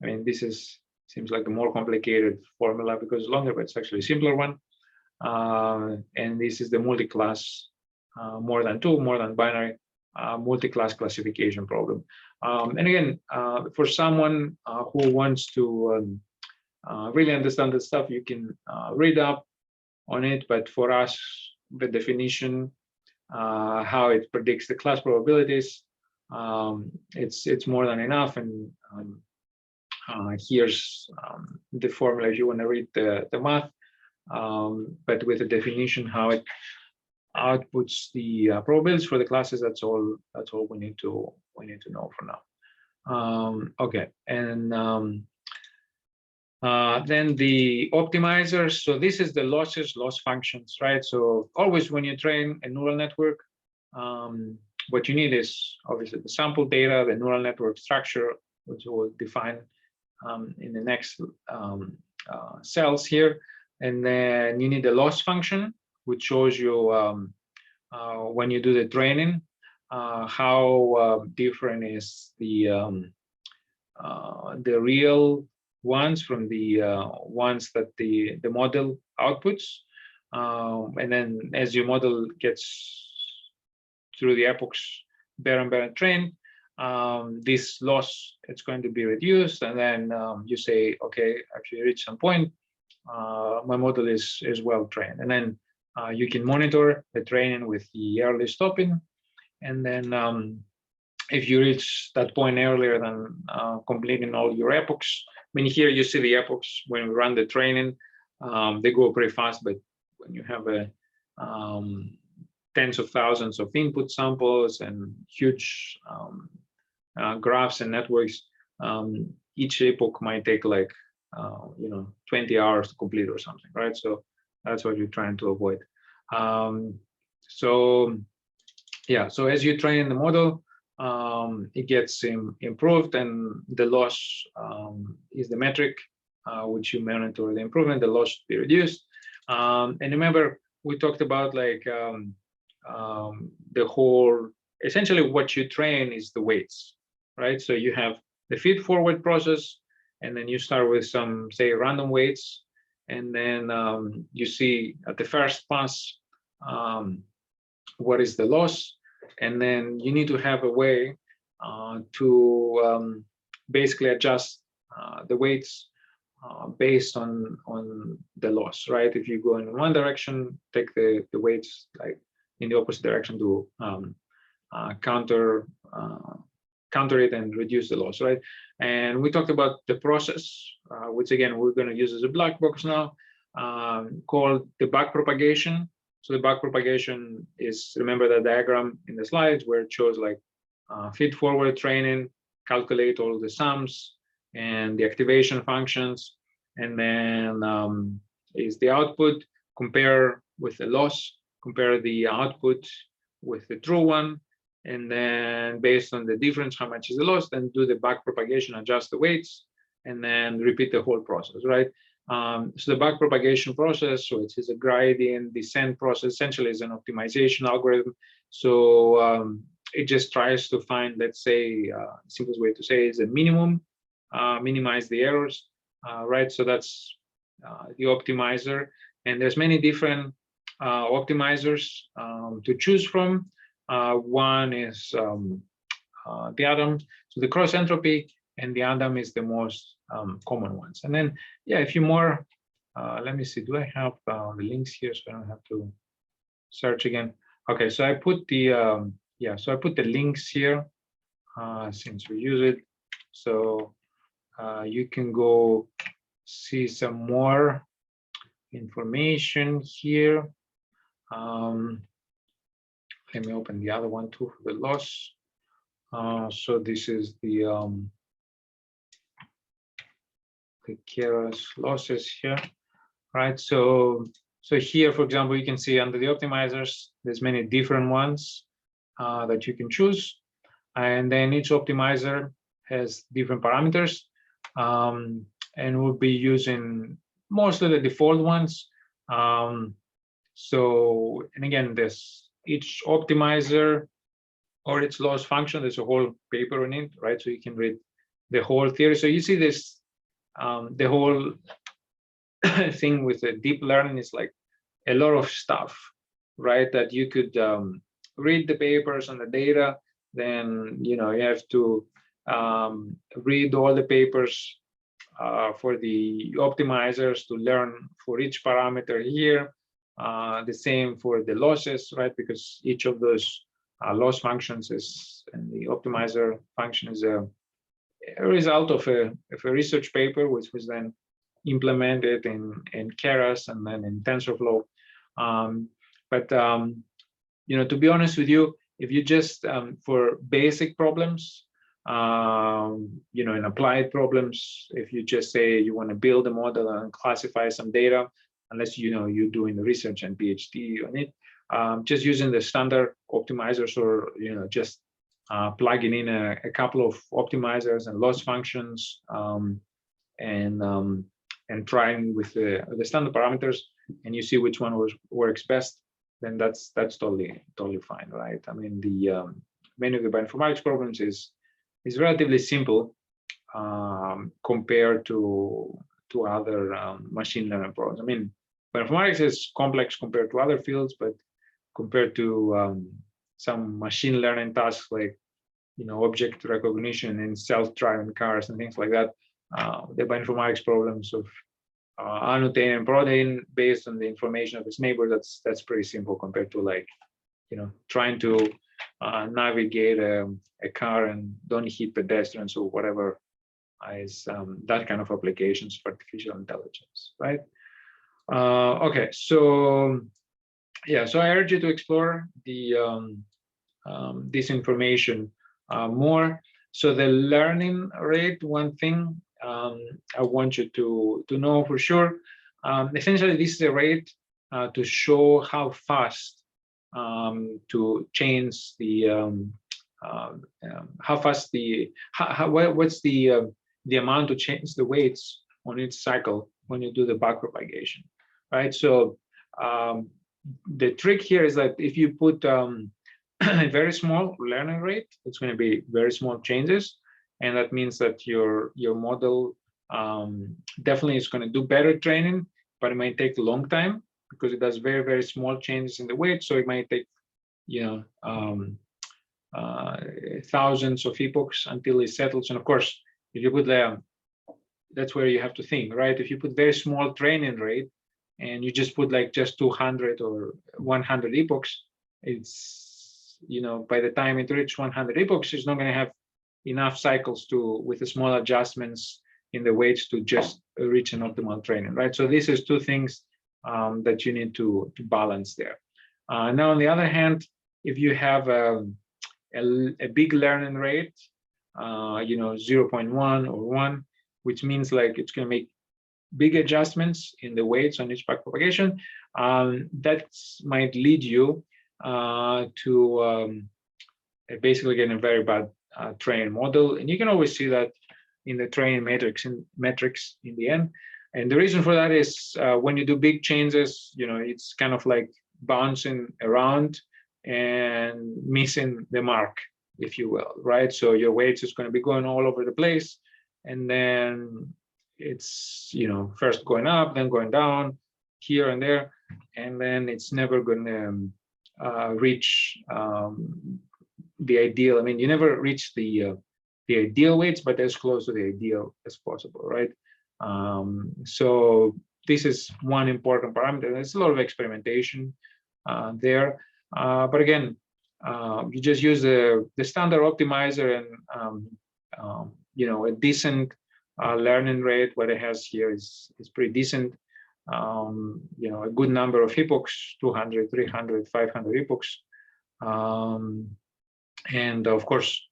I mean, this seems like a more complicated formula because it's longer, but it's actually a simpler one. And this is the multi-class, more than 2, more than binary, multi-class classification problem. And again, for someone who wants to really understand the stuff, you can read up on it. But for us, the definition, how it predicts the class probabilities, it's more than enough. And here's the formula if you want to read the math, but with the definition how it outputs the probabilities for the classes. That's all we need to know for now. Okay, and then the optimizers. So this is the loss functions, right? So always when you train a neural network, what you need is obviously the sample data, the neural network structure, which we'll define in the next cells here. And then you need the loss function, which shows you when you do the training, how different is the real ones from the ones that the model outputs. And then as your model gets through the epochs better and better trained, this loss, it's going to be reduced. And then you say, okay, actually reach some point, my model is well trained. And then you can monitor the training with the early stopping. And then if you reach that point earlier than completing all your epochs, I mean, here you see the epochs when we run the training, they go pretty fast, but when you have a tens of thousands of input samples and huge graphs and networks, each epoch might take like 20 hours to complete or something, right? So that's what you're trying to avoid. So yeah, so as you train the model, it gets improved, and the loss is the metric which you monitor the improvement. The loss should be reduced. And remember, we talked about like the whole, essentially what you train is the weights, right? So you have the feed forward process, and then you start with some, say, random weights, and then you see at the first pass what is the loss, and then you need to have a way to basically adjust the weights based on the loss, right? If you go in one direction, take the weights like in the opposite direction to counter it and reduce the loss, right? And we talked about the process, which again we're going to use as a black box now, called the back propagation. So the back propagation is, remember the diagram in the slides where it shows like feed forward training, calculate all the sums and the activation functions, and then is the output, compare with the loss, compare the output with the true one, and then based on the difference, how much is the loss, then do the back propagation, adjust the weights, and then repeat the whole process, right? So the back propagation process, so it is a gradient descent process, essentially is an optimization algorithm. So it just tries to find, let's say, simplest way to say is a minimum, minimize the errors, right? So that's the optimizer, and there's many different optimizers to choose from. One is the Adam, so the cross entropy, and the Adam is the most common ones. And then, yeah, if you more, let me see, do I have the links here so I don't have to search again? Okay, so I put the so I put the links here since we use it, so you can go see some more information here. Let me open the other one too for the loss. So this is the Keras losses here, right? So here, for example, you can see under the optimizers, there's many different ones that you can choose, and then each optimizer has different parameters, and we'll be using mostly the default ones. So, and again, this each optimizer or its loss function, there's a whole paper on it, right? So you can read the whole theory. So you see this, the whole thing with the deep learning is like a lot of stuff, right? That you could read the papers on the data, then you have to read all the papers for the optimizers to learn for each parameter here. The same for the losses, right? Because each of those loss functions is, and the optimizer function is a result of a research paper, which was then implemented in Keras and then in TensorFlow. To be honest with you, if you just for basic problems, in applied problems, if you just say you want to build a model and classify some data, unless you're doing the research and PhD on it, just using the standard optimizers, or just plugging in a couple of optimizers and loss functions, and trying with the standard parameters, and you see which one works best, then that's totally fine, right? I mean, the many of the bioinformatics problems is relatively simple compared to other machine learning problems. I mean, bioinformatics is complex compared to other fields, but compared to some machine learning tasks like object recognition and self-driving cars and things like that, the bioinformatics problems of annotating protein based on the information of its neighbor, that's pretty simple compared to trying to navigate a car and don't hit pedestrians or whatever is that kind of applications for artificial intelligence, right? Okay, so yeah, so I urge you to explore the this information more. So the learning rate, one thing I want you to know for sure, essentially this is a rate to show how fast to change the how fast what's the amount to change the weights on each cycle when you do the back propagation, right? So the trick here is that if you put a very small learning rate, it's going to be very small changes, and that means that your model definitely is going to do better training, but it might take a long time because it does very, very small changes in the weight. So it might take thousands of epochs until it settles. And of course, if you put that's where you have to think, right? If you put very small training rate and you just put like just 200 or 100 epochs, it's, by the time it reaches 100 epochs, it's not going to have enough cycles with the small adjustments in the weights to just reach an optimal training, right? So this is two things that you need to balance there. Now, on the other hand, if you have a big learning rate, 0.1 or 1, which means like it's going to make big adjustments in the weights on each backpropagation, that might lead you to basically getting a very bad training model. And you can always see that in the training metrics in the end. And the reason for that is when you do big changes, it's kind of like bouncing around and missing the mark, if you will, right? So your weights is going to be going all over the place, and then it's first going up, then going down here and there, and then it's never going to reach the ideal. I mean, you never reach the ideal weights, but as close to the ideal as possible, right? So this is one important parameter. There's a lot of experimentation there, but again, you just use the standard optimizer, and a decent learning rate. What it has here is pretty decent. A good number of epochs, 200, 300, 500 epochs, and of course,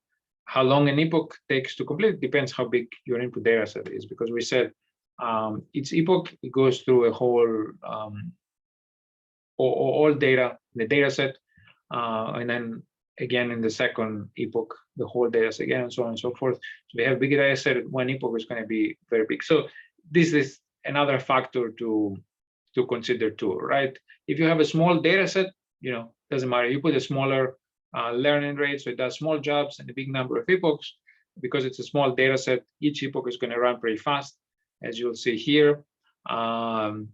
how long an epoch takes to complete depends how big your input data set is, because we said each epoch, it goes through a whole all data in the data set, and then again in the second epoch the whole data set again, and so on and so forth. So we have big data set. One epoch is going to be very big. So this is another factor to consider too, right? If you have a small data set, doesn't matter. You put a smaller learning rate, so it does small jobs and a big number of epochs. Because it's a small data set, each epoch is going to run pretty fast, as you'll see here, and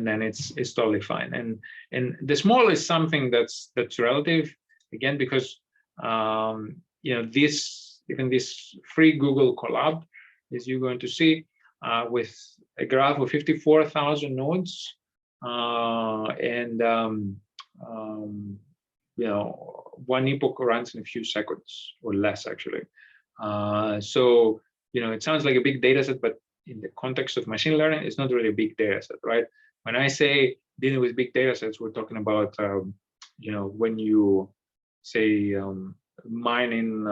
then it's totally fine. And the small is something that's relative, again, because this free Google Colab, as you're going to see, with a graph of 54,000 nodes, one epoch runs in a few seconds or less, actually. So it sounds like a big data set, but in the context of machine learning, it's not really a big data set, right? When I say dealing with big data sets, we're talking about when you say mining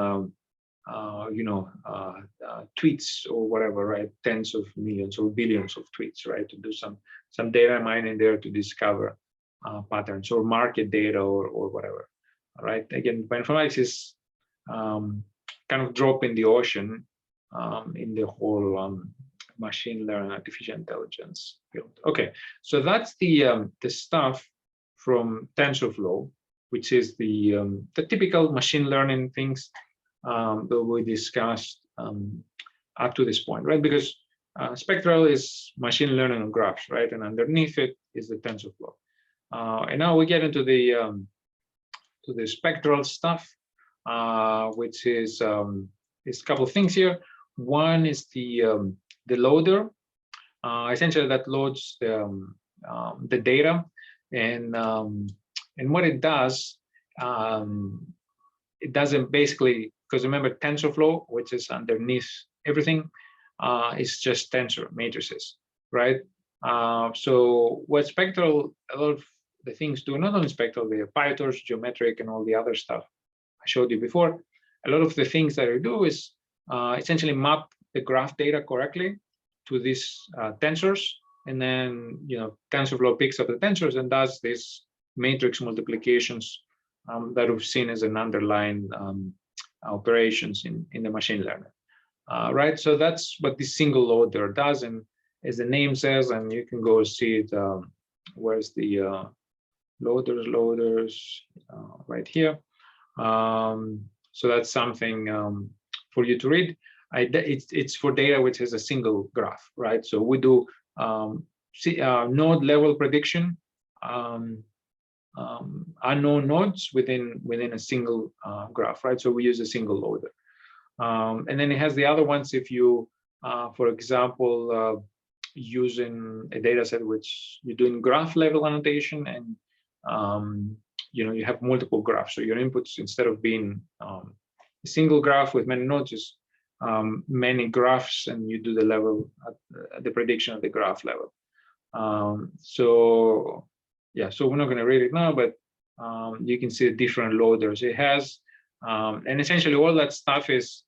tweets or whatever, right? Tens of millions or billions of tweets, right? To do some data mining there to discover patterns or market data or whatever. All right. Again, bioinformatics is kind of drop in the ocean in the whole machine learning, artificial intelligence field. Okay, so that's the stuff from TensorFlow, which is the typical machine learning things that we discussed up to this point, right? Because spectral is machine learning on graphs, right? And underneath it is the TensorFlow. And now we get into the spectral stuff, which is a couple of things here. One is the loader, essentially that loads the data, and what it does, it doesn't basically, because remember TensorFlow, which is underneath everything, is just tensor matrices, right? So what spectral, a lot of the things do, not only spectral, the PyTorch, geometric, and all the other stuff I showed you before. A lot of the things that I do is essentially map the graph data correctly to these tensors, and then TensorFlow picks up the tensors and does these matrix multiplications that we've seen as an underlying operations in the machine learning, right? So that's what this single loader does, and as the name says, and you can go see it. Where's the loaders right here? So that's something for you to read. It's for data which has a single graph, right? So we do node level prediction unknown nodes within a single graph, right? So we use a single loader. And then it has the other ones if you, for example, using a data set which you're doing graph level annotation, and you have multiple graphs. So your inputs, instead of being a single graph with many nodes, is many graphs, and you do the level at the prediction at the graph level. So yeah, so we're not going to read it now, but you can see the different loaders it has, and essentially all that stuff is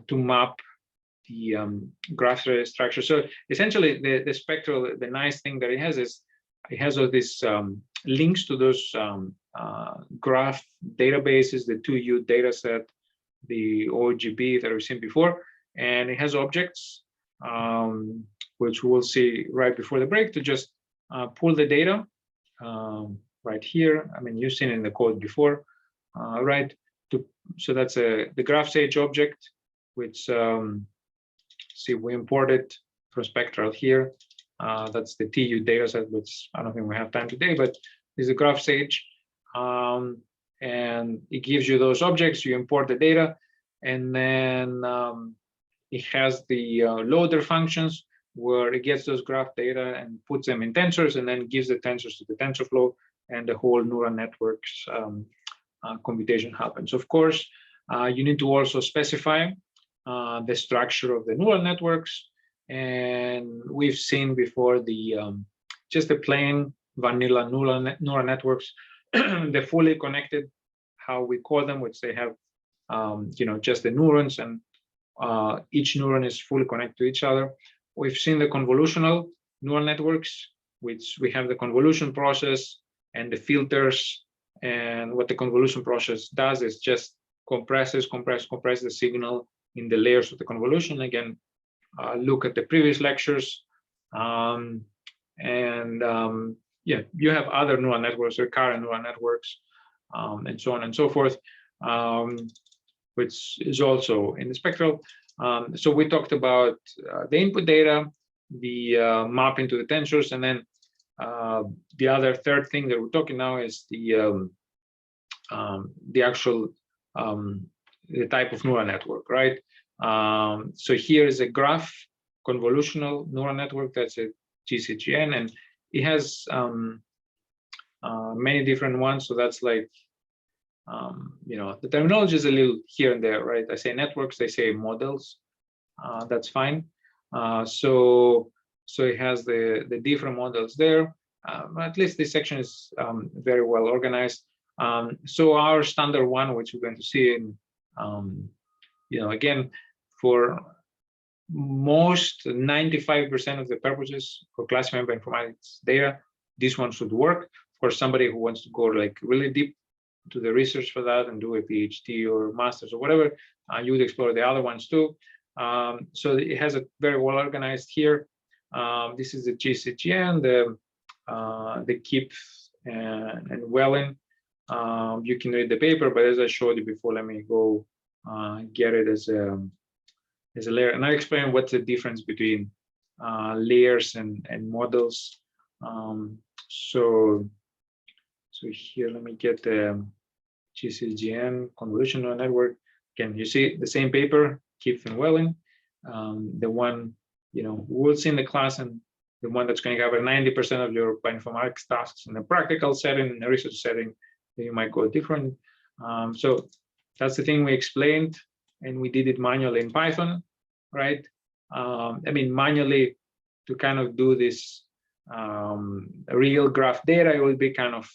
to map the graph structure. So essentially, the spectral, the nice thing that it has is it has all these links to those graph databases, the 2U dataset, the OGB that we've seen before, and it has objects, which we'll see right before the break, to just pull the data right here. I mean, you've seen it in the code before, right? So that's the graph sage object, which see, we imported from Spectral here. That's the TU dataset, which I don't think we have time today, but is a graph sage, and it gives you those objects. You import the data, and then it has the loader functions where it gets those graph data and puts them in tensors, and then gives the tensors to the TensorFlow, and the whole neural networks computation happens. Of course, you need to also specify the structure of the neural networks, and we've seen before the just the plain vanilla neural networks, the fully connected, how we call them, which they have just the neurons, and each neuron is fully connected to each other. We've seen the convolutional neural networks, which we have the convolution process and the filters, and what the convolution process does is just compress the signal in the layers of the convolution. Again, look at the previous lectures, yeah, you have other neural networks, recurrent neural networks, and so on and so forth, which is also in the spectral. So we talked about the input data, the mapping to the tensors, and then the other third thing that we're talking now is the actual the type of neural network, right? So here is a graph convolutional neural network, that's a GCGN, and it has many different ones. So that's like, the terminology is a little here and there, right? I say networks, they say models. That's fine. So it has the different models there. At least this section is very well organized. So our standard one, which we're going to see in, again, for most 95% of the purposes for classifying bioinformatics data, this one should work. Of course, somebody who wants to go like really deep to the research for that and do a PhD or master's or whatever, you would explore the other ones too. So it has a very well organized here. This is the GCGN, the KIP and Wellen. You can read the paper, but as I showed you before, let me go get it as a layer, and I explain what's the difference between layers and models. So here, let me get the GCGN convolutional network. Again, you see the same paper, Kipf and Wellen. The one we'll see in the class, and the one that's going to cover 90% of your bioinformatics tasks in a practical setting, in a research setting, you might go different. So that's the thing we explained, and we did it manually in Python, right? I mean, manually to kind of do this real graph data, it would be kind of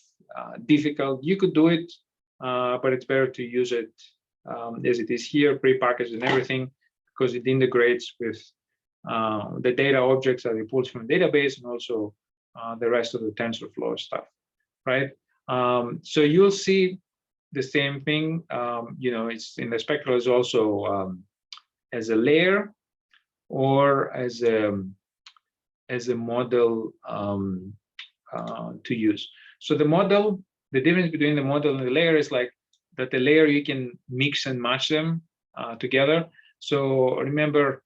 difficult. You could do it, but it's better to use it as it is here, pre-packaged and everything, because it integrates with the data objects that it pulls from the database, and also the rest of the TensorFlow stuff, right? So you'll see the same thing. It's in the spectral is also as a layer or as a model to use. So the model, the difference between the model and the layer is like that the layer you can mix and match them together. So remember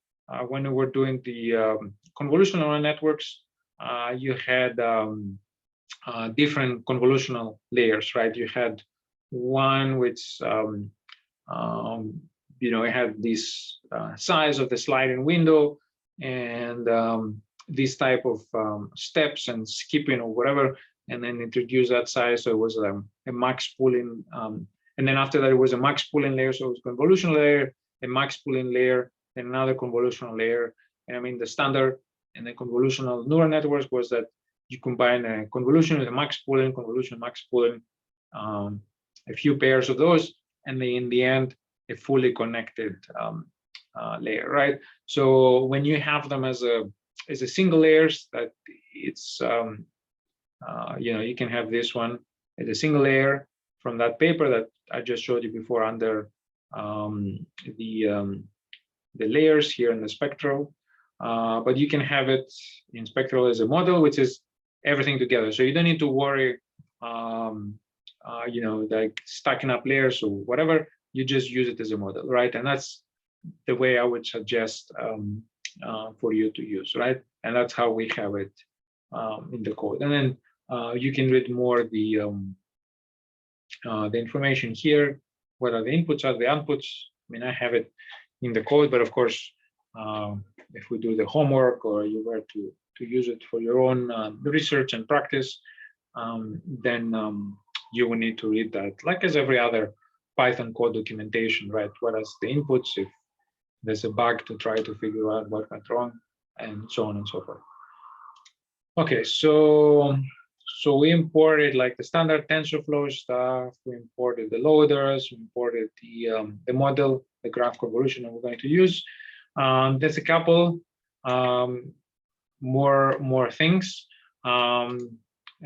when we were doing the convolutional neural networks, you had different convolutional layers, right? You had one which it had this size of the sliding window and this type of steps and skipping or whatever, and then introduce that size. So it was a max pooling. And then after that, it was a max pooling layer. So it was a convolutional layer, a max pooling layer, then another convolutional layer. And I mean, the standard in the convolutional neural networks was that you combine a convolution with a max pooling, convolution, max pooling, a few pairs of those, and then in the end, a fully connected layer, right? So when you have them as a single layers, that it's you can have this one as a single layer from that paper that I just showed you before under the layers here in the spectral, but you can have it in spectral as a model, which is everything together. So you don't need to worry, like stacking up layers or whatever. You just use it as a model, right? And that's the way I would suggest for you to use, right? And that's how we have it in the code. And then you can read more the information here. What are the inputs? Are the outputs? I mean, I have it in the code, but of course, if we do the homework or you were to use it for your own research and practice, then you will need to read that, like as every other Python code documentation, right? What are the inputs? If there's a bug, to try to figure out what went wrong, and so on and so forth. Okay, so we imported like the standard TensorFlow stuff. We imported the loaders. We imported the model, the graph convolution that we're going to use. There's a couple more things, and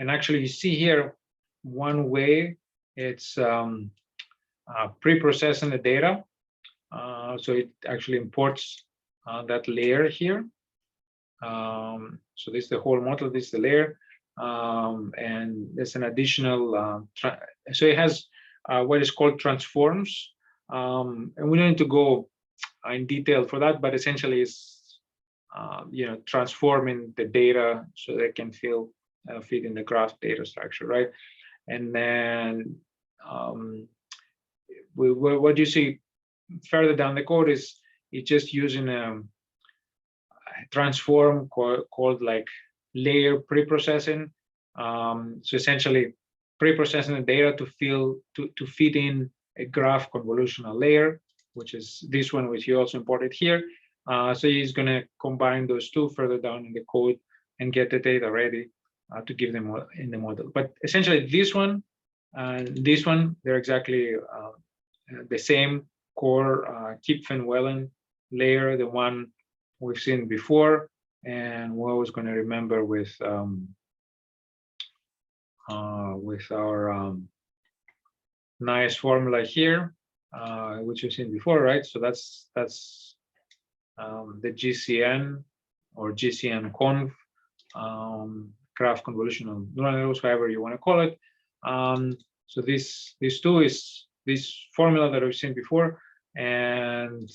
actually you see here one way it's pre-processing the data. So it actually imports that layer here. So this is the whole model, this is the layer, and there's an additional, so it has what is called transforms, and we don't need to go in detail for that, but essentially it's transforming the data so they can fit in the graph data structure, right? And then what you see further down the code is it's just using a transform called like layer pre-processing. So essentially pre-processing the data to fit in a graph convolutional layer, which is this one, which you also imported here. So he's going to combine those two further down in the code and get the data ready to give them in the model. But essentially this one and this one, they're exactly the same core Kipfen-Wellen layer, the one we've seen before, and we're always going to remember with our nice formula here, which we've seen before, right? So that's the GCN or GCN conv graph convolutional neural networks, however you want to call it. So this two is this formula that we've seen before, and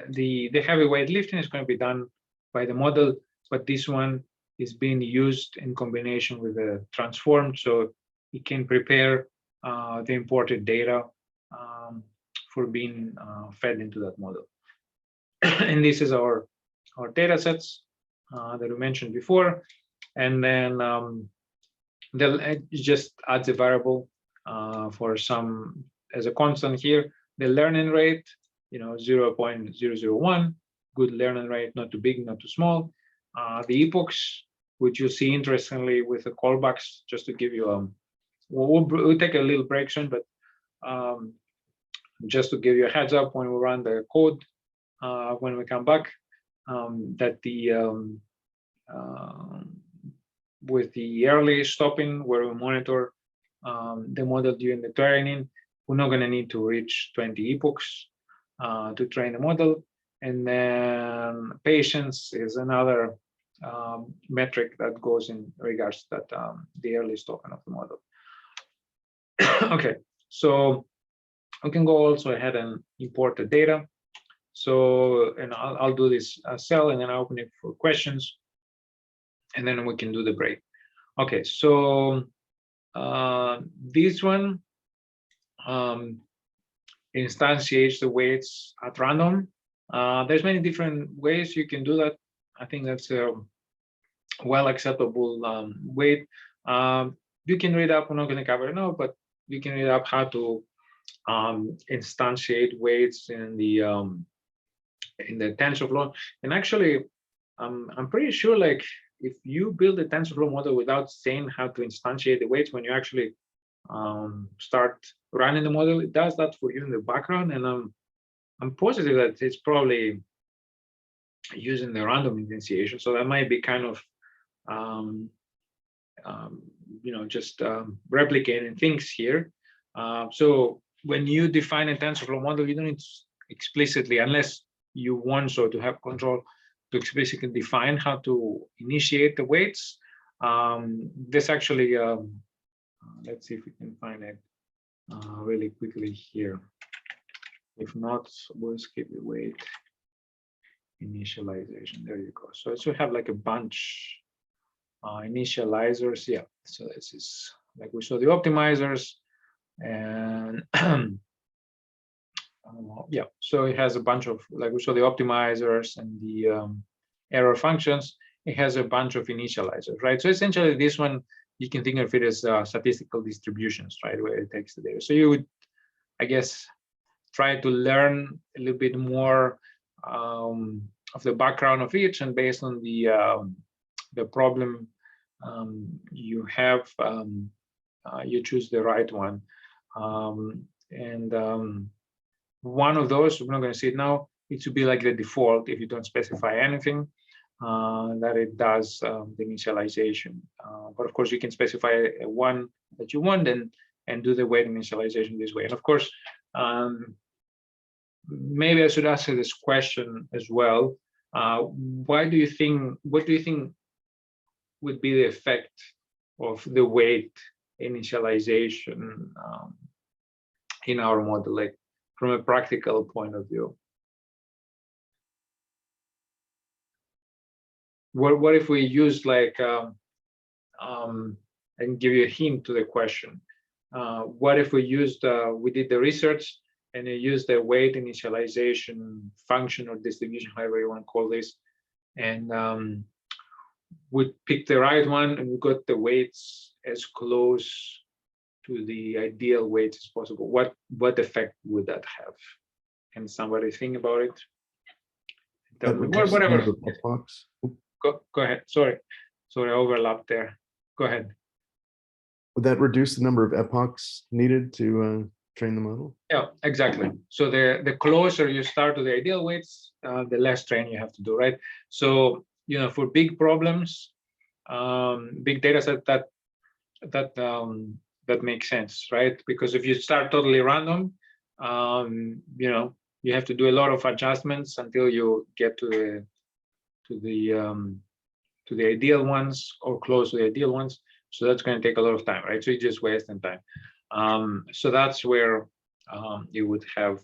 the heavyweight lifting is going to be done by the model, but this one is being used in combination with the transform, so it can prepare the imported data for being fed into that model. And this is our data sets that we mentioned before, and then it just adds a variable for some as a constant here. The learning rate, 0.001, good learning rate, not too big, not too small. The epochs, which you see interestingly with the callbacks, just to give you we'll take a little break soon, but just to give you a heads up when we run the code, when we come back, that with the early stopping where we monitor the model during the training, we're not going to need to reach 20 epochs to train the model. And then patience is another metric that goes in regards to that the early stopping of the model. Okay, so we can go also ahead and import the data. So, and I'll do this cell and then I'll open it for questions, and then we can do the break. Okay, so this one instantiates the weights at random. There's many different ways you can do that. I think that's a well acceptable weight. You can read up, we're not going to cover it now, but you can read up how to instantiate weights in the TensorFlow. And actually, I'm pretty sure, like, if you build a TensorFlow model without saying how to instantiate the weights, when you actually start running the model, it does that for you in the background. And I'm positive that it's probably using the random instantiation. So that might be kind of just replicating things here. So when you define a TensorFlow model, you don't need to explicitly, unless you want so to have control, to explicitly define how to initiate the weights. This actually, let's see if we can find it really quickly here. If not, we'll skip the weight initialization. There you go. So it should have like a bunch initializers. Yeah, so this is like we saw the optimizers, and yeah, so it has a bunch of, like we saw the optimizers and the error functions. It has a bunch of initializers, right? So essentially this one, you can think of it as statistical distributions, right, where it takes the data. So you would, I guess, try to learn a little bit more of the background of each, and based on the problem you have, you choose the right one. One of those, we're not going to see it now, it should be like the default if you don't specify anything, that it does the initialization. But of course, you can specify one that you want and do the weight initialization this way. And of course, maybe I should ask you this question as well. What do you think would be the effect of the weight initialization in our model, like from a practical point of view? What if we use like and give you a hint to the question? What if we used we did the research and you use the weight initialization function or distribution, however you want to call this, and we picked the right one and we got the weights as close to the ideal weights as possible? What effect would that have? Can somebody think about it? Whatever. Go ahead. Sorry, I overlapped there. Go ahead. Would that reduce the number of epochs needed to train the model? Yeah, exactly. So the closer you start to the ideal weights, the less training you have to do, right? So for big problems, big data set, that makes sense, right? Because if you start totally random, you have to do a lot of adjustments until you get to the ideal ones or close to the ideal ones. So that's going to take a lot of time, right? So you're just wasting time. So that's where you would have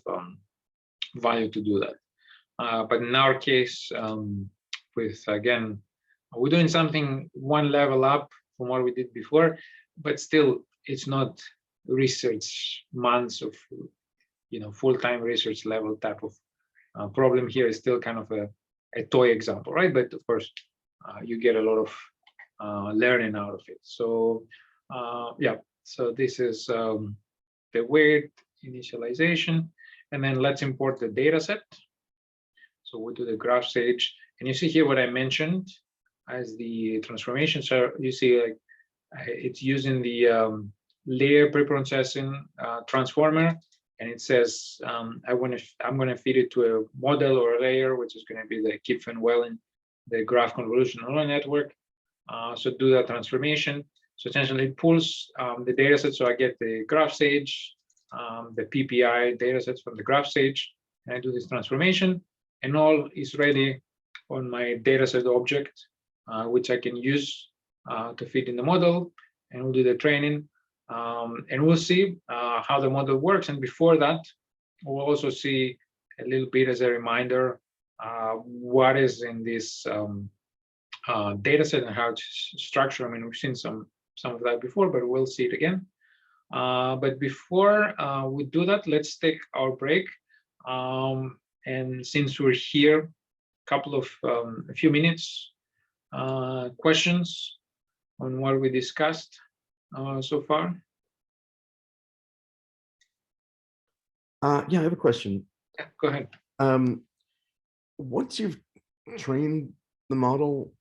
value to do that. But in our case, again, we're doing something one level up from what we did before, but still it's not research months of full-time research level type of problem. Here is still kind of a toy example, right? But of course, you get a lot of learning out of it. So yeah, so this is the weight initialization, and then let's import the data set. So we do the graph stage, and you see here what I mentioned as the transformation. So you see, like, it's using the layer preprocessing transformer, and it says I'm going to feed it to a model or a layer, which is going to be the Kipfen-Wellen, the graph convolutional neural network. So do that transformation. So essentially it pulls the data set. So I get the graph stage, the PPI data sets from the graph stage, and I do this transformation, and all is ready on my data set object, which I can use to fit in the model, and we'll do the training, and we'll see how the model works. And before that, we'll also see a little bit as a reminder what is in this data set and how it's structured. I mean, we've seen some of that before, but we'll see it again. But before we do that, let's take our break. And since we're here, a few minutes, questions on what we discussed so far. Yeah, I have a question. Yeah, go ahead. Once you've trained the model,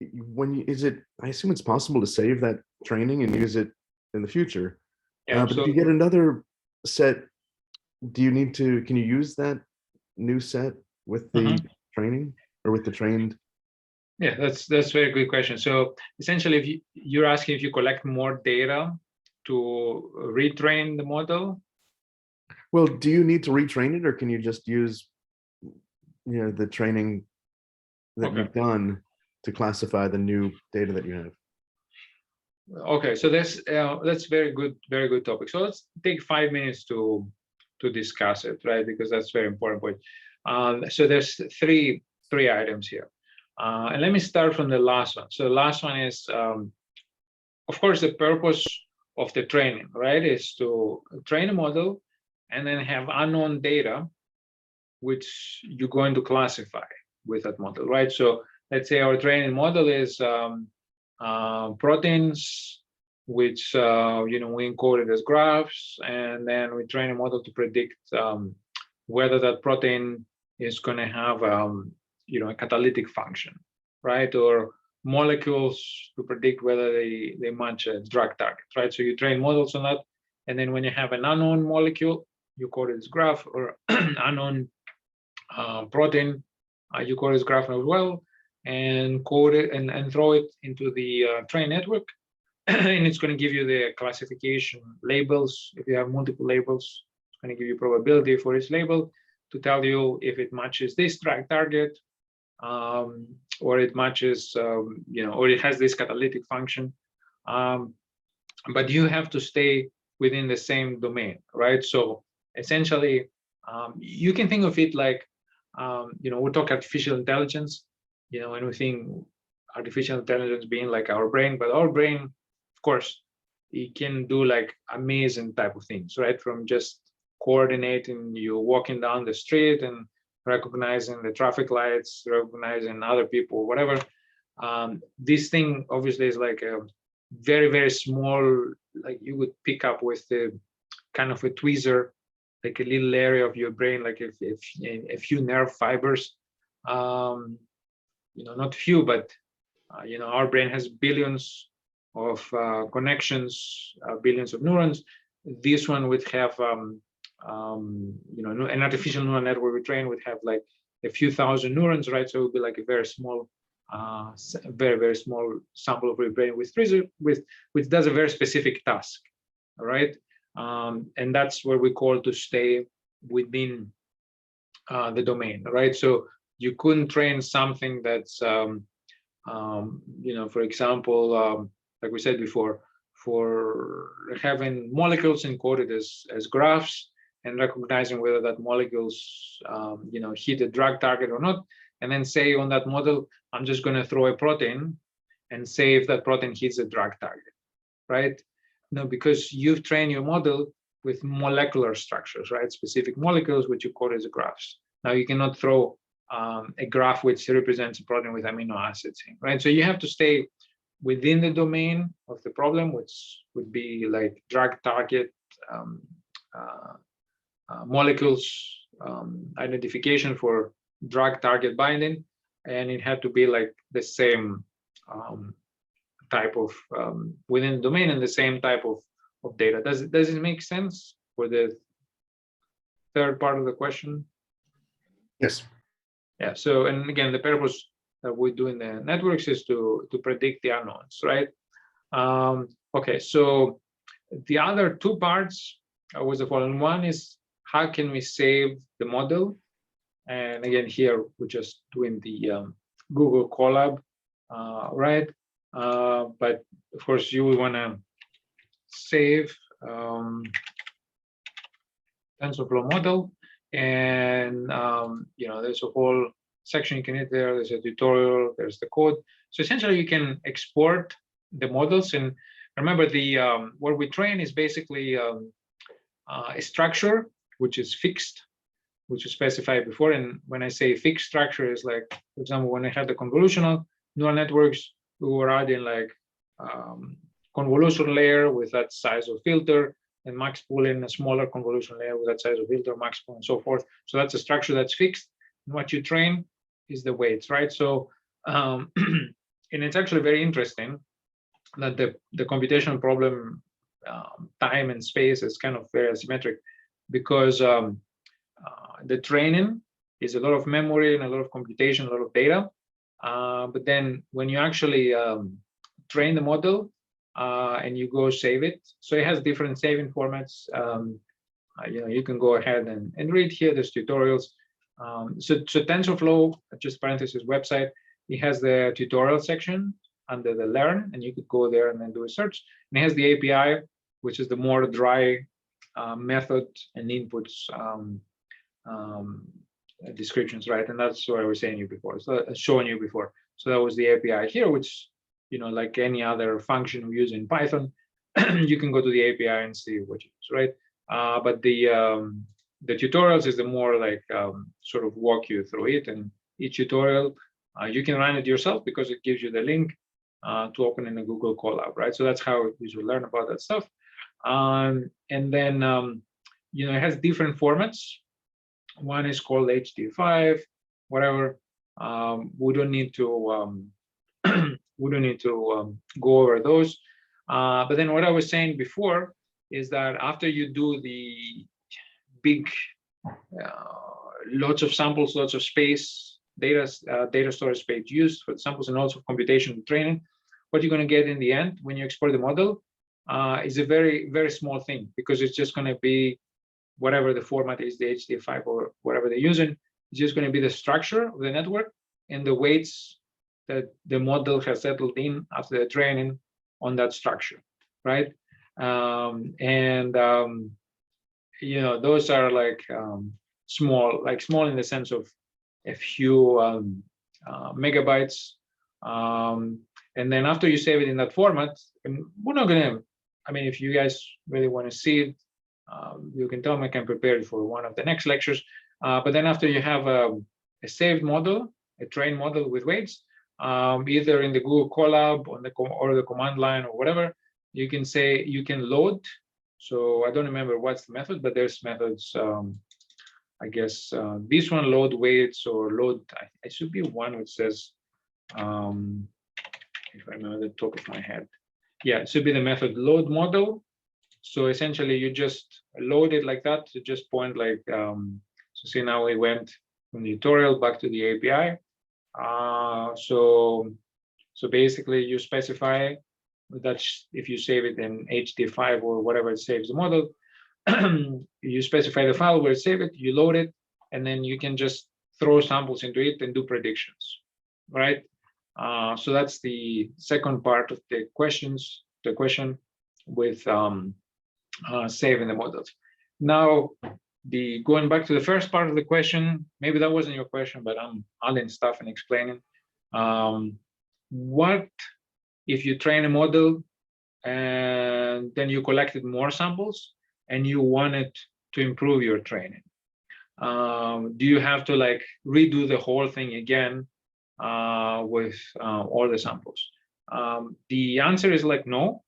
I assume it's possible to save that training and use it in the future. Yeah, but so if you get another set, can you use that new set with the training or with the trained? yeah, that's a very good question. So essentially, if you're asking if you collect more data to retrain the model. Well, do you need to retrain it, or can you just use, the training that you've done to classify the new data that you have? Okay, so that's very good topic. So let's take 5 minutes to discuss it, right? Because that's very important point. So there's three items here, and let me start from the last one. So the last one is, of course, the purpose of the training, right, is to train a model and then have unknown data, which you're going to classify with that model, right? So let's say our training model is proteins, which we encoded as graphs, and then we train a model to predict whether that protein is going to have a catalytic function, right? Or molecules to predict whether they match a drug target, right? So you train models on that, and then when you have an unknown molecule, you code it as graph, or unknown protein, you code it as graph as well, and code it and throw it into the train network, and it's going to give you the classification labels. If you have multiple labels, it's going to give you probability for each label to tell you if it matches this drug target, or it matches, or it has this catalytic function. But you have to stay within the same domain, right? So essentially, you can think of it like, we talk artificial intelligence, and we think artificial intelligence being like our brain, but our brain, of course, it can do like amazing type of things, right? From just coordinating you walking down the street and recognizing the traffic lights, recognizing other people, whatever. This thing obviously is like a very, very small, like you would pick up with the kind of a tweezer, like a little area of your brain, like if a few nerve fibers, not few, but our brain has billions of connections, billions of neurons. This one would have, an artificial neural network we train would have like a few thousand neurons, right? So it would be like a very small, very, very small sample of your brain with tweezer, which does a very specific task, all right? And that's what we call to stay within the domain, right? So you couldn't train something that's, for example, like we said before, for having molecules encoded as graphs and recognizing whether that molecules, hit a drug target or not, and then say on that model, I'm just going to throw a protein and say if that protein hits a drug target, right? No, because you've trained your model with molecular structures, right? Specific molecules, which you code as graphs. Now you cannot throw a graph which represents a protein with amino acids in, right? So you have to stay within the domain of the problem, which would be like drug target molecules, identification for drug target binding, and it had to be like the same type of within the domain and the same type of data. Does it make sense for the third part of the question? Yes. Yeah. So, and again, the purpose that we do in the networks is to predict the unknowns, right? Okay. So the other two parts was the following. One is how can we save the model? And again, here we're just doing the Google Colab, right? But of course, you will want to save TensorFlow model, and there's a whole section you can hit there. There's a tutorial, there's the code. So essentially you can export the models. And remember, the what we train is basically a structure which is fixed, which is specified before. And when I say fixed structure, is like, for example, when I had the convolutional neural networks, we were adding like convolution layer with that size of filter, and max pooling a smaller convolution layer with that size of filter, max pool, and so forth. So that's a structure that's fixed. And what you train is the weights, right? So, and it's actually very interesting that the computational problem, time and space is kind of very asymmetric, because the training is a lot of memory and a lot of computation, a lot of data. But then when you actually train the model and you go save it, so it has different saving formats. You can go ahead and read here. There's tutorials. So TensorFlow, just parenthesis website, it has the tutorial section under the learn, and you could go there and then do a search. And it has the API, which is the more dry method and inputs descriptions, right? And that's what I was saying you before. So showing you before. So that was the API here, which, like any other function we use in Python, you can go to the API and see what you use, right? But the tutorials is the more like sort of walk you through it, and each tutorial you can run it yourself because it gives you the link to open in a Google Colab, right? So that's how you should learn about that stuff. And then it has different formats. One is called HD5, whatever. We don't need to go over those. But then what I was saying before is that after you do the big, lots of samples, lots of space, data storage space used for samples, and also computation and training, what you're going to get in the end when you export the model is a very, very small thing, because it's just going to be whatever the format is, the HD5 or whatever they're using. It's just going to be the structure of the network and the weights that the model has settled in after the training on that structure, right? Those are like small in the sense of a few megabytes. And then after you save it in that format, and we're not gonna, if you guys really want to see it, you can tell me, I can prepare it for one of the next lectures. But then after you have a saved model, a trained model with weights, either in the Google Colab or the command line or whatever, you can say you can load. So I don't remember what's the method, but there's methods. I guess this one, load weights, or load. It should be one which says, if I remember the top of my head, yeah, it should be the method load model. So essentially, you just load it like that. You just point like, so see, now we went from the tutorial back to the API. So basically, you specify that if you save it in HD5 or whatever it saves the model, you specify the file where it saved it, you load it, and then you can just throw samples into it and do predictions, right? So that's the second part of the question with saving the models. Now, going back to the first part of the question, maybe that wasn't your question, but I'm adding stuff and explaining. What if you train a model and then you collected more samples and you wanted to improve your training? Do you have to like redo the whole thing again with all the samples? The answer is like no.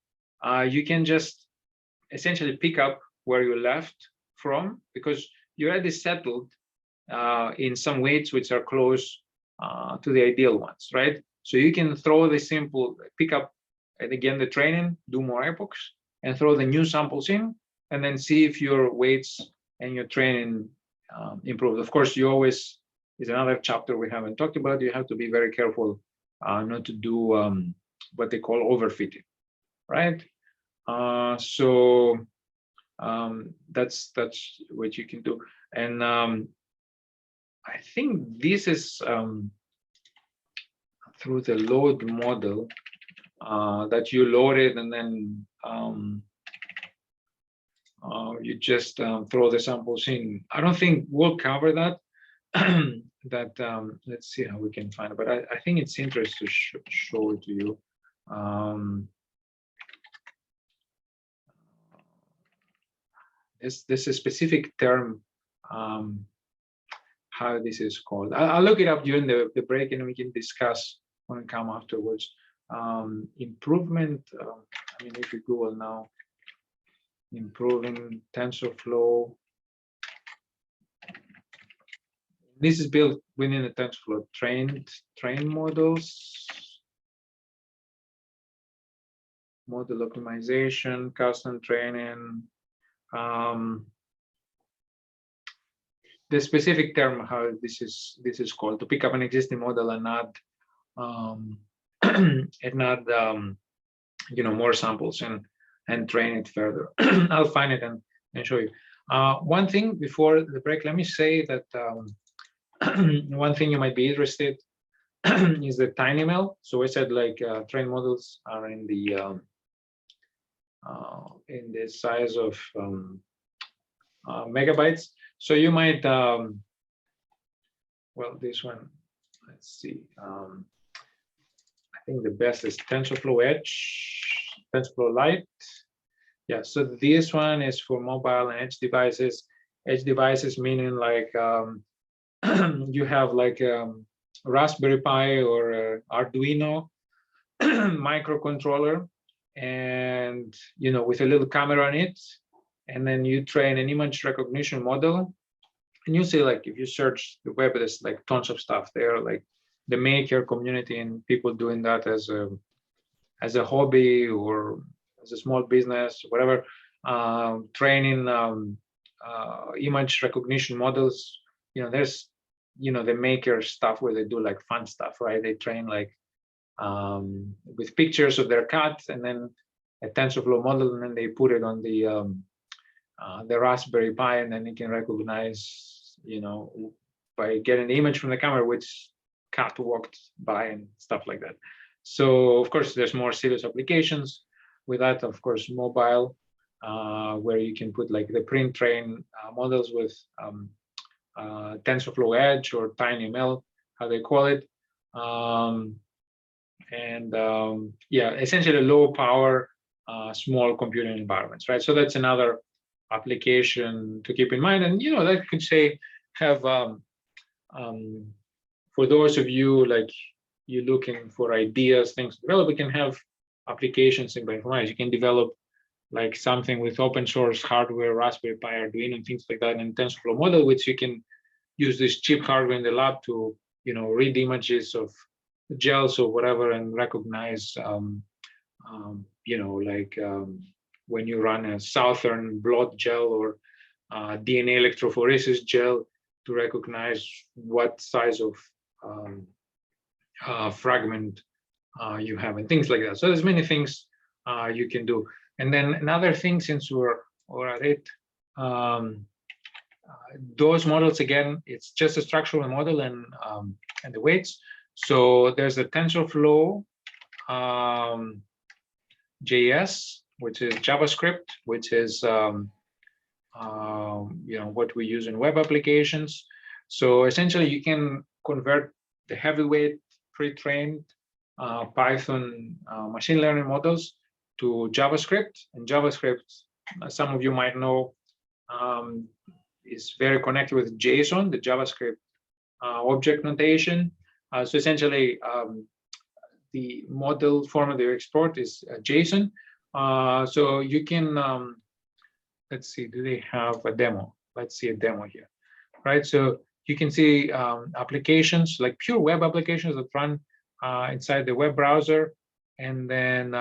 You can just essentially pick up where you left from, because you already settled in some weights which are close to the ideal ones, right? So you can throw the simple, pick up, and again, the training, do more epochs, and throw the new samples in, and then see if your weights and your training improve. Of course, you always, is another chapter we haven't talked about, you have to be very careful not to do what they call overfitting, right? So that's what you can do. And I think this is through the load model that you load it, and then you just throw the samples in. I don't think we'll cover that. that let's see how we can find it, but I think it's interesting to show it to you. This is a specific term, how this is called. I'll look it up during the break, and we can discuss when we come afterwards. Improvement, I mean, if you Google now, improving TensorFlow. This is built within the TensorFlow train models, model optimization, custom training. The specific term how this is called, to pick up an existing model and add you know, more samples and train it further. I'll find it and show you. One thing before the break, let me say that one thing you might be interested is the TinyML. So I said, like, train models are in the size of megabytes. So you might, well, this one, let's see. I think the best is TensorFlow Edge, TensorFlow Lite. Yeah, so this one is for mobile and edge devices. Edge devices meaning like you have like a Raspberry Pi or Arduino microcontroller, and you know, with a little camera on it, and then you train an image recognition model, and you see, like, if you search the web, there's like tons of stuff there, like the maker community and people doing that as a hobby or as a small business, whatever, training image recognition models. You know, there's, you know, the maker stuff where they do like fun stuff, right? They train like with pictures of their cat, and then a TensorFlow model, and then they put it on the Raspberry Pi, and then it can recognize, you know, by getting the image from the camera which cat walked by and stuff like that. So of course there's more serious applications with that, of course, mobile, where you can put like the pre-trained models with TensorFlow Edge or TinyML, how they call it. Yeah, essentially low power, small computing environments, right? So that's another application to keep in mind. And, you know, that could say have, for those of you, like, you're looking for ideas, things to develop, we can have applications in bioinformatics. You can develop like something with open source hardware, Raspberry Pi, Arduino, and things like that, and TensorFlow model, which you can use this cheap hardware in the lab to, you know, read images of gels or whatever and recognize, you know, like when you run a Southern blot gel or DNA electrophoresis gel, to recognize what size of fragment you have and things like that. So there's many things you can do. And then another thing, since we're at it, those models, again, it's just a structural model and the weights. So there's a TensorFlow JS, which is JavaScript, which is you know, what we use in web applications. So essentially, you can convert the heavyweight pre-trained Python machine learning models to JavaScript. And JavaScript, some of you might know, is very connected with JSON, the JavaScript object notation. So essentially, the model format they export is JSON. So you can, let's see, do they have a demo? Let's see a demo here, right? So you can see applications, like pure web applications that run inside the web browser. And then,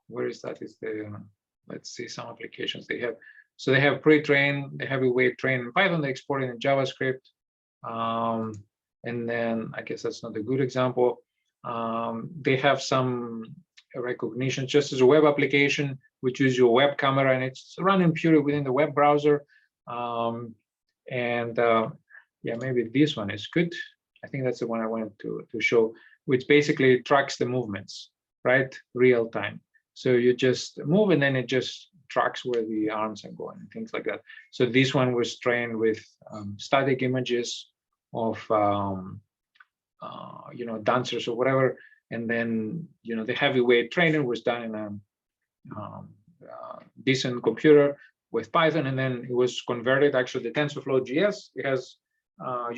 where is that? Is the, let's see some applications they have. So they have pre-trained, the heavyweight trained in Python, they export it in JavaScript. And then I guess that's not a good example. They have some recognition just as a web application, which uses your web camera, and it's running purely within the web browser. Yeah, maybe this one is good. I think that's the one I wanted to show, which basically tracks the movements, right? Real time. So you just move, and then it just tracks where the arms are going and things like that. So this one was trained with static images of dancers or whatever, and then the heavyweight training was done in a decent computer with Python, and then it was converted. Actually, the TensorFlow GS, it has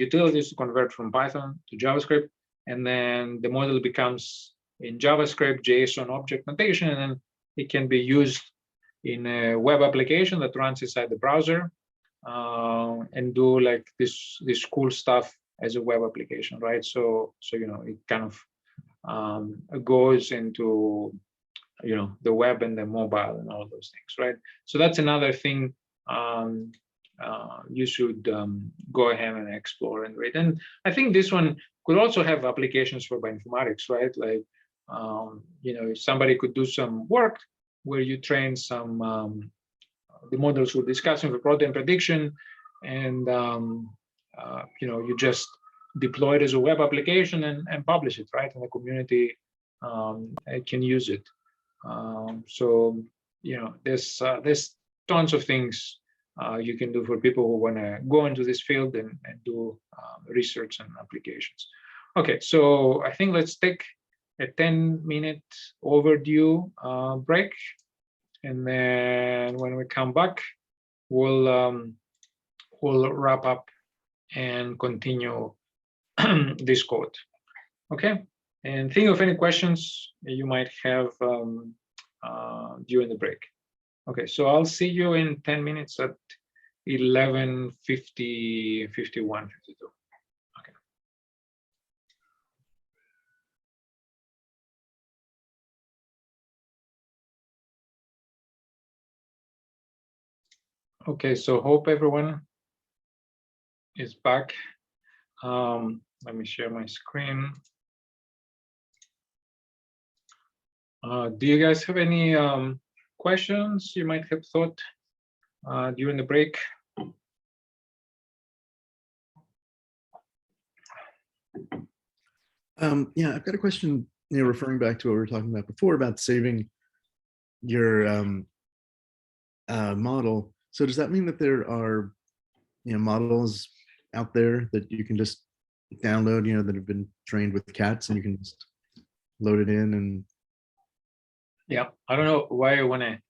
utilities to convert from Python to JavaScript, and then the model becomes in JavaScript JSON object notation, and then it can be used in a web application that runs inside the browser and do like this cool stuff as a web application, right? So it kind of goes into the web and the mobile and all those things, right? So that's another thing you should go ahead and explore and read. And I think this one could also have applications for bioinformatics, right? Like somebody could do some work where you train some the models we're discussing for protein prediction, and you just deploy it as a web application and publish it, right? And the community can use it. So there's tons of things you can do for people who want to go into this field and do research and applications. Okay, so I think let's take a 10-minute overdue break, and then when we come back, we'll wrap up and continue this code. Okay, and think of any questions you might have during the break. Okay, so I'll see you in 10 minutes at 11:50, 51, 52. Okay, so hope everyone is back. Let me share my screen. Do you guys have any questions you might have thought during the break? Yeah, I've got a question, referring back to what we were talking about before about saving your model. So does that mean that there are models out there that you can just download, that have been trained with cats, and you can just load it in? And yeah, I don't know why I want to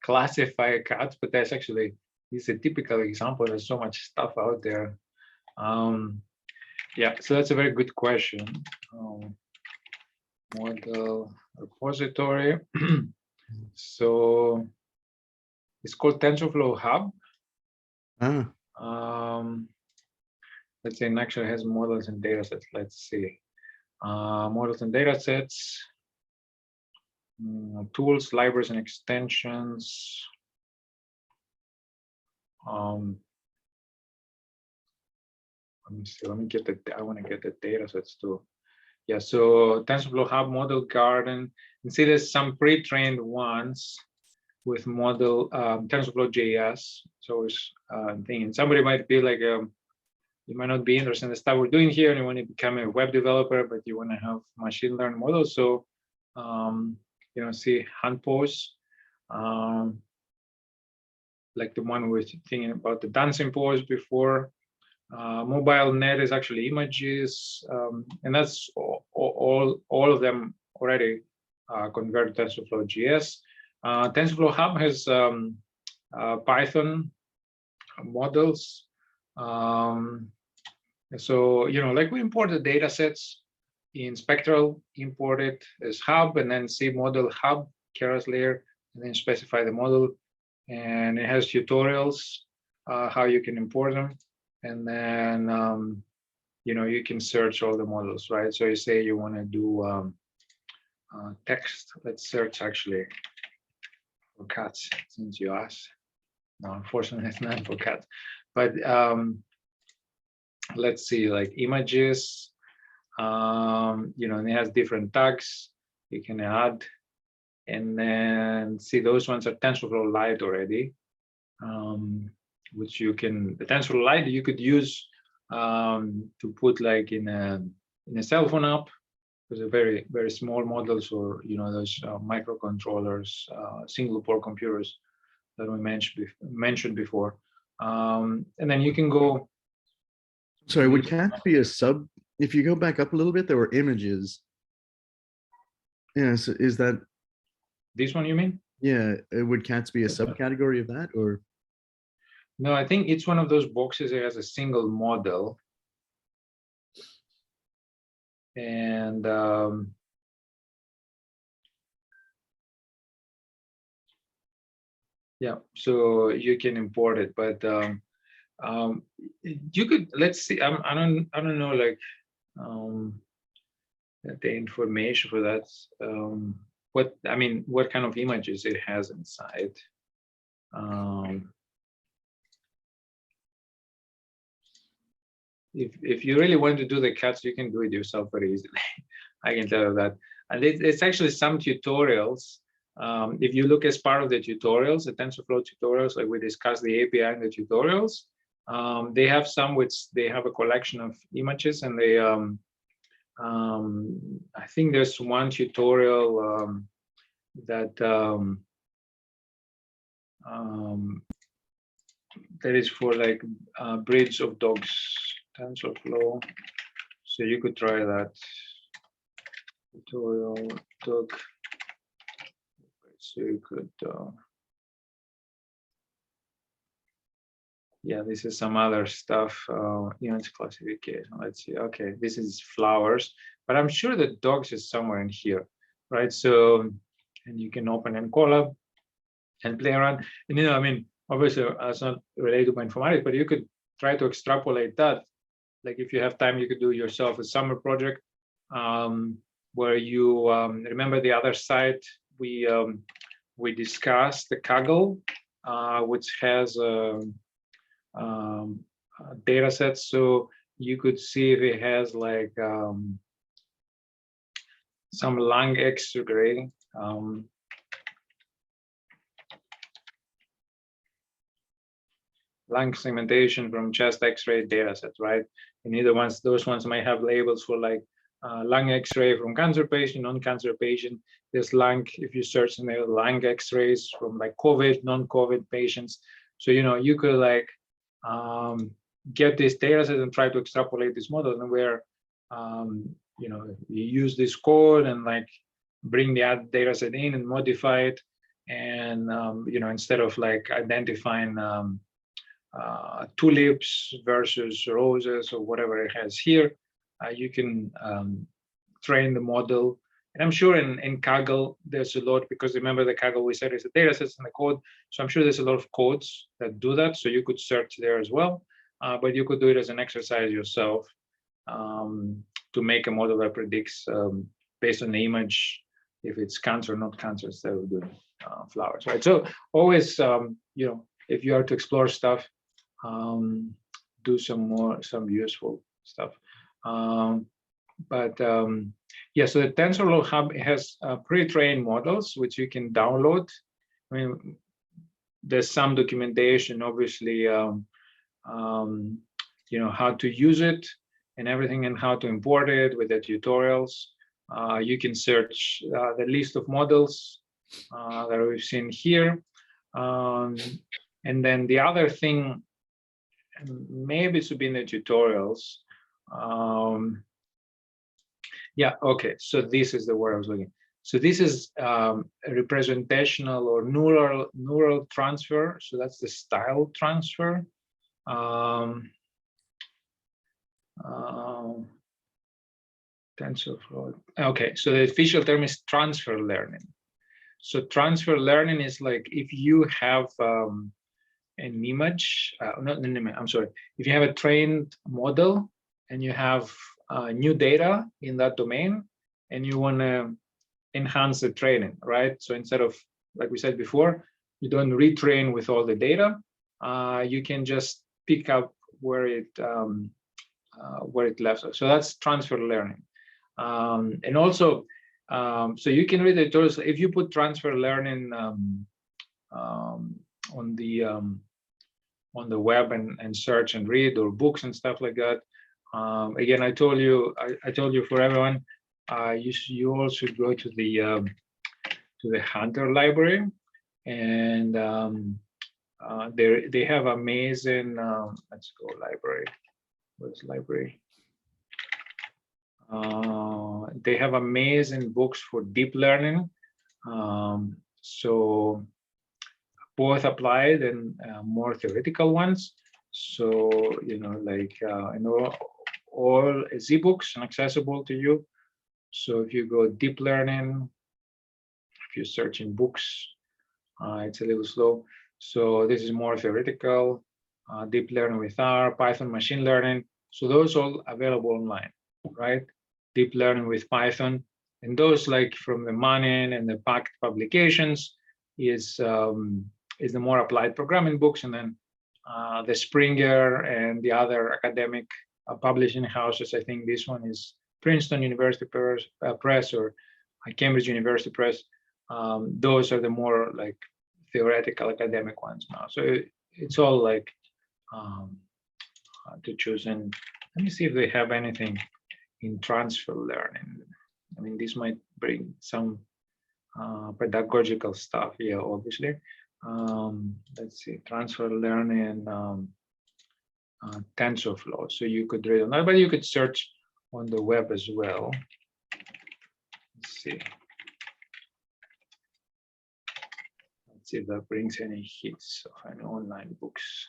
classify cats, but that's actually, it's a typical example. There's so much stuff out there. Yeah, so that's a very good question. Model repository. So it's called TensorFlow Hub. Let's say it actually has models and data sets. Let's see. Models and data sets, tools, libraries, and extensions. Let me see. Let me get the. I want to get the data sets too. Yeah. So TensorFlow Hub, Model Garden. And see, there's some pre-trained ones with model TensorFlow JS. So it's thing. Somebody might be like, you might not be interested in the stuff we're doing here, and you want to become a web developer, but you want to have machine learning models. So see hand pose, like the one we're thinking about, the dancing pose before. Mobile net is actually images, and that's all of them already converted to TensorFlow JS. TensorFlow Hub has Python models. So like we import the data sets in Spectral, import it as Hub, and then see model Hub keras layer, and then specify the model. And it has tutorials how you can import them, and then you can search all the models, right? So you say you want to do text. Let's search actually for cats, since you asked. No, unfortunately, it's not for cats, but let's see, like images. And it has different tags you can add, and then see those ones are TensorFlow Lite already, which you can, the TensorFlow Lite you could use to put like in a cell phone app, because they're very, very small models, or those microcontrollers, single port computers. that we mentioned before. And then you can go. Sorry, would cats be a sub? If you go back up a little bit, there were images. Yeah, so is that, This one, you mean? yeah, would cats be a subcategory of that, or? No, I think it's one of those boxes that has a single model. And yeah, so you can import it, but you could, let's see, I don't know, like the information for that. What I mean, what kind of images it has inside. If you really want to do the cuts, you can do it yourself very easily. I can tell you that. And it's actually some tutorials. If you look as part of the tutorials, the TensorFlow tutorials, like we discussed the API in the tutorials, they have some which they have a collection of images, and they I think there's one tutorial that that is for like breeds of dogs, TensorFlow. So you could try that tutorial dog. So you could yeah, this is some other stuff, image classification. Let's see. Okay, this is flowers, but I'm sure that dogs is somewhere in here, right? So, and you can open and Colab and play around. And I mean, obviously, it's not related to informatics, but you could try to extrapolate that. Like if you have time, you could do yourself a summer project where you remember the other side we discussed the Kaggle, which has data sets, so you could see if it has like some lung X-ray, lung segmentation from chest X-ray data sets, right? And either ones, those ones might have labels for like lung X-ray from cancer patient, non-cancer patient. There's lung, if you search in there, lung X-rays from like COVID, non-COVID patients. So you could like get this data set and try to extrapolate this model, and where you use this code and like bring the data set in and modify it, and instead of like identifying tulips versus roses or whatever it has here, you can train the model. And I'm sure in Kaggle there's a lot, because remember the Kaggle we said is the data sets and the code. So I'm sure there's a lot of codes that do that. So you could search there as well, but you could do it as an exercise yourself to make a model that predicts based on the image if it's cancer or not cancer, instead of doing flowers, right? So always, if you are to explore stuff, do some useful stuff. Yeah, so the TensorFlow Hub has pre-trained models which you can download. I mean, there's some documentation, obviously, how to use it and everything, and how to import it with the tutorials. You can search the list of models that we've seen here. And then the other thing, maybe it should be in the tutorials. Yeah, okay, so this is the word I was looking. So this is a representational or neural transfer. So that's the style transfer. TensorFlow. Okay, so the official term is transfer learning. So transfer learning is like if you have an image, not an image, I'm sorry. If you have a trained model and you have new data in that domain and you want to enhance the training, right? So instead of, like we said before, you don't retrain with all the data, you can just pick up where it left off. So that's transfer learning. And also, so you can read the tutorials. If you put transfer learning on the web and search and read, or books and stuff like that. Again, I told you for everyone, you all should go to the Hunter library, and They have amazing. Let's go library. Where's library? They have amazing books for deep learning. So both applied and more theoretical ones. So like all Z-books and accessible to you. So if you go deep learning, if you search in books, it's a little slow. So this is more theoretical, deep learning with R, Python, machine learning. So those all available online, right? Deep learning with Python, and those like from the Manin and the PACT publications is the more applied programming books, and then the Springer and the other academic publishing houses. I think this one is Princeton University Press or Cambridge University Press. Those are the more like theoretical academic ones now. So it's all like to choose. And let me see if they have anything in transfer learning. I mean, this might bring some pedagogical stuff here, obviously. Let's see, transfer learning, TensorFlow. So you could read on that, but you could search on the web as well. Let's see. Let's see if that brings any hits of any online books.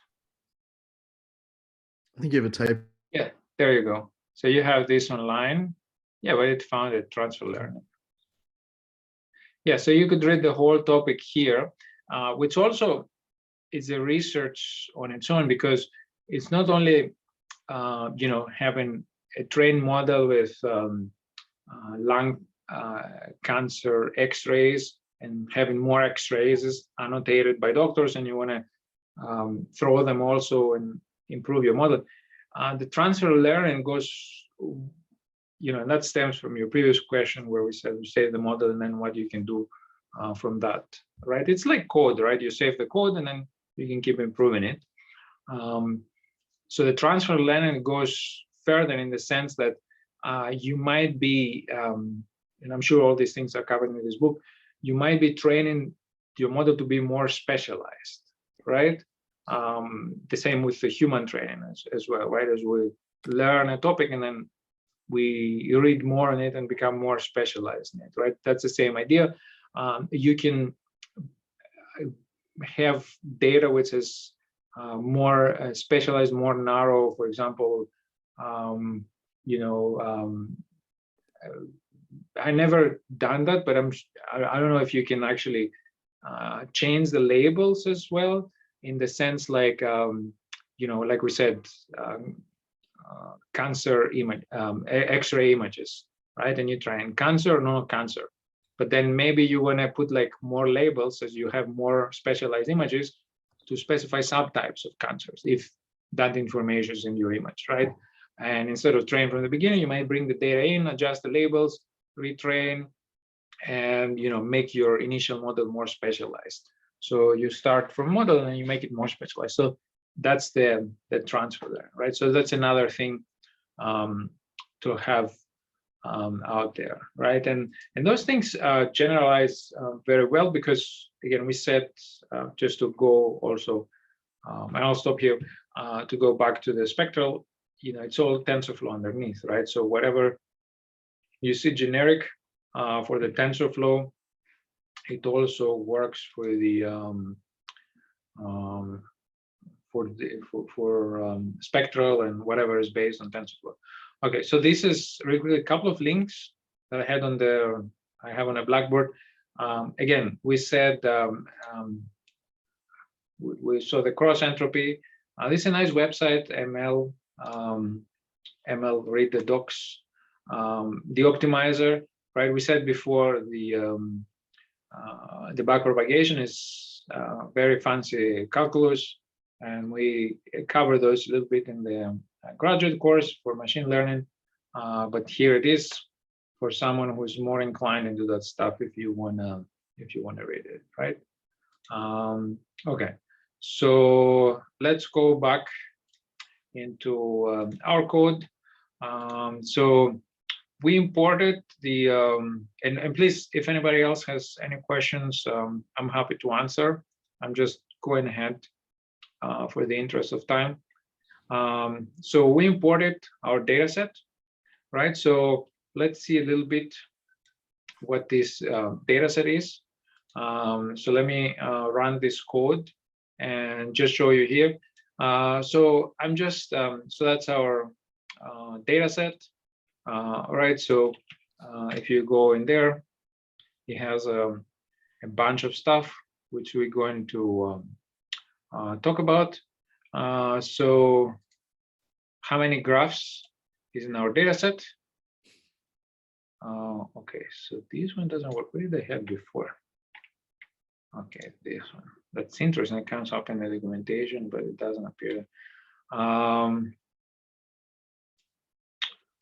I think you have a type. Yeah, there you go. So you have this online. Yeah, but it found it transfer learning. Yeah, so you could read the whole topic here, which also is a research on its own, because it's not only having a trained model with lung cancer X-rays and having more X-rays annotated by doctors, and you want to throw them also and improve your model. The transfer learning goes, and that stems from your previous question where we said you save the model and then what you can do from that, right? It's like code, right? You save the code and then you can keep improving it. So the transfer learning goes further in the sense that you might be, and I'm sure all these things are covered in this book, you might be training your model to be more specialized, right? The same with the human training as well, right? As we learn a topic and then we read more on it and become more specialized in it, right? That's the same idea. You can have data which is more specialized, more narrow. For example, I never done that, but I don't know if you can actually change the labels as well, in the sense like like we said, cancer image, X-ray images, right? And you try and cancer, no cancer, but then maybe you want to put like more labels as you have more specialized images to specify subtypes of cancers if that information is in your image, right? And instead of train from the beginning, you might bring the data in, adjust the labels, retrain, and make your initial model more specialized. So you start from model and you make it more specialized. So that's the transfer there, right? So that's another thing to have out there, right? And those things generalize very well, because again, we said just to go also, and I'll stop here to go back to the spectral. It's all TensorFlow underneath, right? So whatever you see generic for the TensorFlow, it also works for the spectral and whatever is based on TensorFlow. Okay, so this is really a couple of links that I had on I have on a Blackboard. Again, we said we saw the cross entropy. This is a nice website, ML read the docs. The optimizer, right? We said before the backpropagation is very fancy calculus, and we cover those a little bit in the graduate course for machine learning. But here it is for someone who's more inclined into that stuff if you wanna read it, right? Okay, so let's go back into our code. So we imported the and please, if anybody else has any questions, I'm happy to answer. I'm just going ahead for the interest of time. So we imported our data set, right? So let's see a little bit what this data set is. So let me run this code and just show you here. So I'm just, so that's our data set, right? So if you go in there, it has a bunch of stuff which we're going to talk about. So how many graphs is in our data set? Okay, so this one doesn't work. What did I have before? Okay, this one. That's interesting. It comes up in the documentation, but it doesn't appear.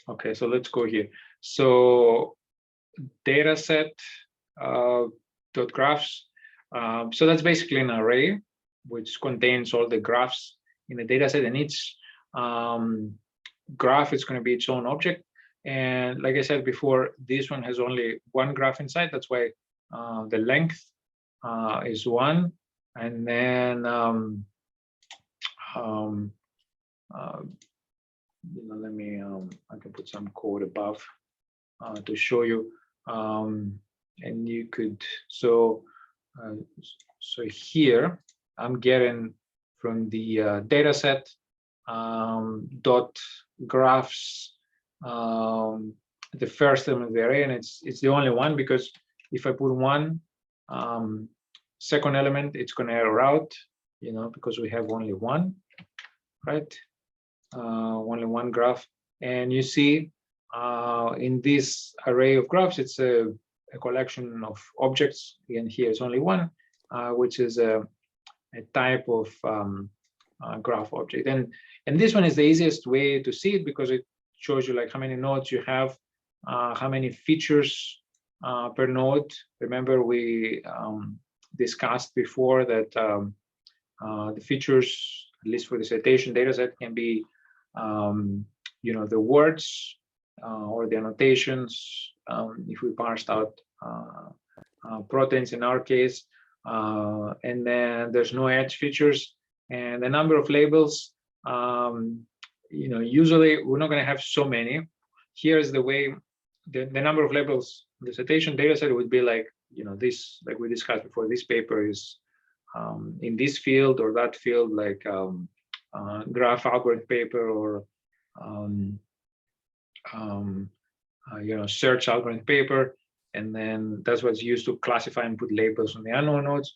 Okay, so let's go here. So data set dot graphs. So that's basically an array which contains all the graphs in the data set, and each graph is going to be its own object. And like I said before, this one has only one graph inside. That's why the length is 1. And then let me I can put some code above to show you, and you could so here I'm getting from the data set dot graphs the first element of the array, and it's the only one, because if I put one second element, it's going to error out, because we have only one, right? Only one graph. And you see in this array of graphs, it's a collection of objects. Again, here it's only one, which is a type of graph object. And this one is the easiest way to see it, because it shows you like how many nodes you have, how many features per node. Remember, we discussed before that the features, at least for the citation data set, can be the words or the annotations, if we parsed out proteins in our case, and then there's no edge features, and the number of labels. Usually we're not going to have so many. Here's the way the number of labels in the citation data set would be like, this, like we discussed before, this paper is in this field or that field, like graph algorithm paper or search algorithm paper, and then that's what's used to classify and put labels on the unknown nodes.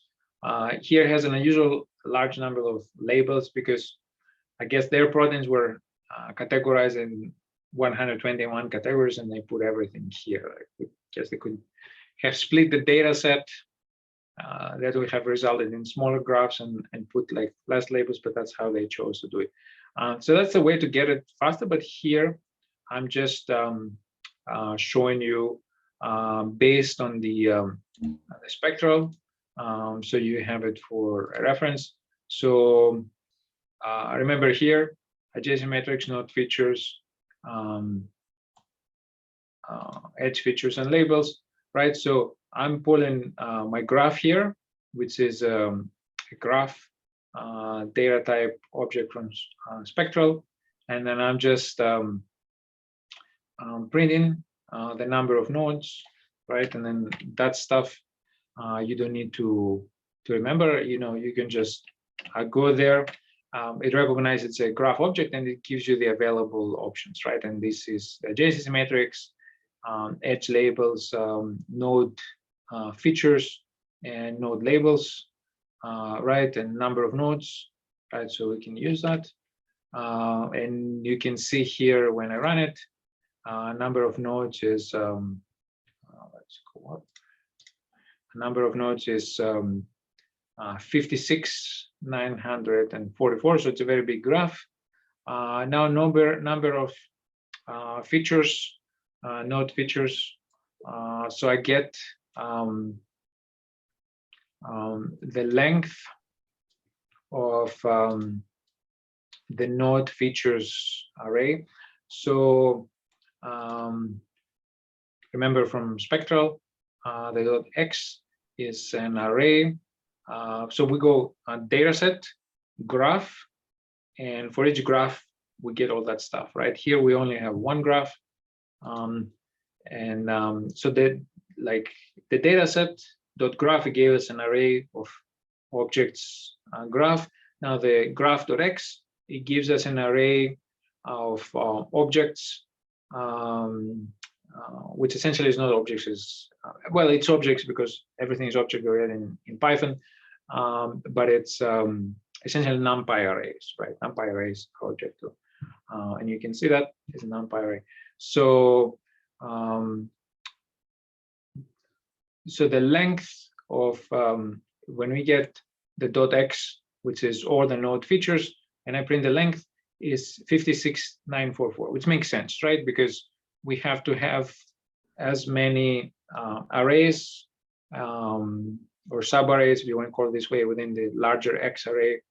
Here has an unusual large number of labels, because I guess their proteins were categorized in 121 categories, and they put everything here. I guess they could have split the data set that would have resulted in smaller graphs and put like less labels, but that's how they chose to do it. So that's the way to get it faster. But here I'm just showing you based on the spectral, so you have it for a reference. So remember here, adjacent matrix, node features, edge features, and labels, right? So I'm pulling my graph here, which is a graph data type object from spectral, and then I'm just printing the number of nodes, right? And then that stuff you don't need to remember. You can just go there. It recognizes it's a graph object, and it gives you the available options, right? And this is the adjacency matrix, edge labels, node features, and node labels, right? And number of nodes, right? So we can use that. And you can see here when I run it, number of nodes is, let's go up. Number of nodes is 56,944, so it's a very big graph. Now number of features, node features. So I get the length of the node features array. So remember from spectral, the dot x is an array. So we go data set, graph, and for each graph, we get all that stuff, right? Here we only have one graph. So the data set .graph gave us an array of objects graph. Now the graph.x, it gives us an array of objects, which essentially is not objects, well, it's objects because everything is object oriented in Python, but it's essentially NumPy arrays, right? NumPy arrays are object too. And you can see that is a NumPy array. So the length of when we get the .x, which is all the node features, and I print the length, is 56944, which makes sense, right? Because we have to have as many arrays or subarrays, if you want to call it this way, within the larger X array,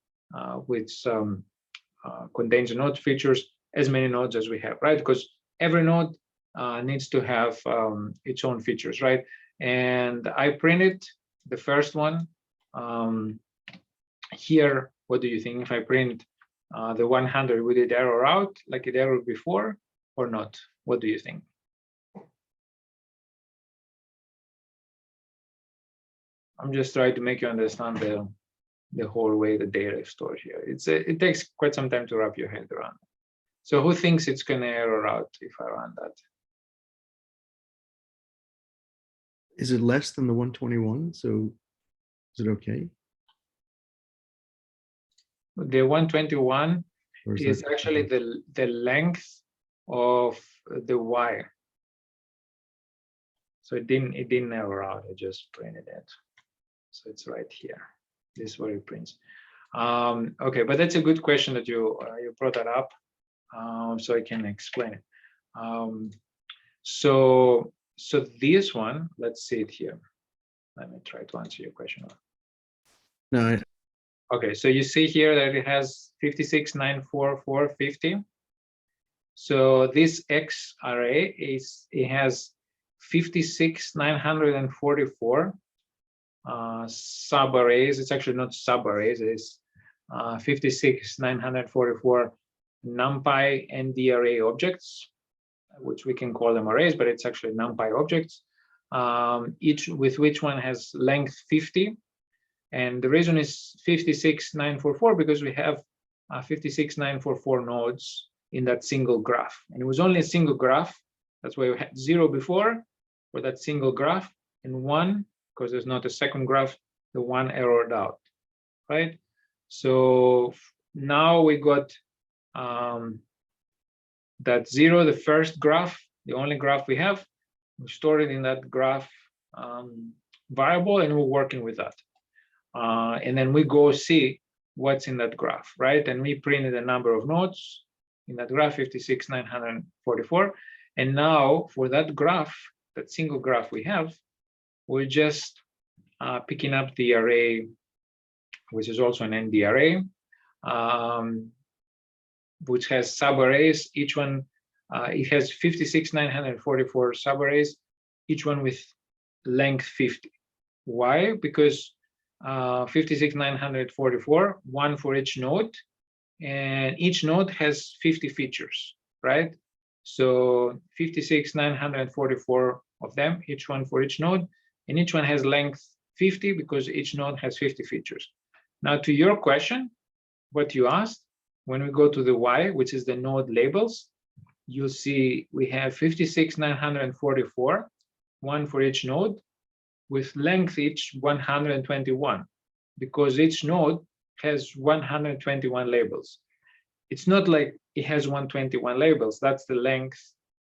which contains the node features, as many nodes as we have, right? Because every node needs to have its own features, right? And I printed the first one. Here, what do you think? If I print the 100, would it error out like it errored before or not? What do you think? I'm just trying to make you understand the whole way the data is stored here. It takes quite some time to wrap your head around. So who thinks it's going to error out if I run that? Is it less than the 121? So is it okay? The 121 is actually the length of the wire. So it didn't error out. I just printed it. So it's right here. This is what it prints. Okay, but that's a good question that you brought that up, so I can explain it. So this one, let's see it here. Let me try to answer your question. No. Okay, so you see here that it has 5694450. So this X array has 56944 subarrays. It's actually not subarrays. It's 56944 NumPy ND array objects, which we can call them arrays, but it's actually NumPy objects. Each with which one has length 50. And the reason is 56944 because we have 56944 nodes in that single graph. And it was only a single graph. That's why we had 0 before for that single graph, and 1, because there's not a second graph, the 1 errored out, right? So now we got that 0, the first graph, the only graph we have. We stored it in that graph variable, and we're working with that. And then we go see what's in that graph, right? And we printed a number of nodes in that graph, 56944. And now for that graph, that single graph we have, we're just picking up the array, which is also an ND array, which has subarrays. Each one, it has 56944 subarrays, each one with length 50. Why? Because 56944, one for each node, and each node has 50 features, right? So 56944 of them, each one for each node, and each one has length 50 because each node has 50 features. Now to your question, what you asked, when we go to the Y, which is the node labels, you'll see we have 56944, one for each node, with length each 121, because each node has 121 labels. It's not like it has 121 labels. That's the length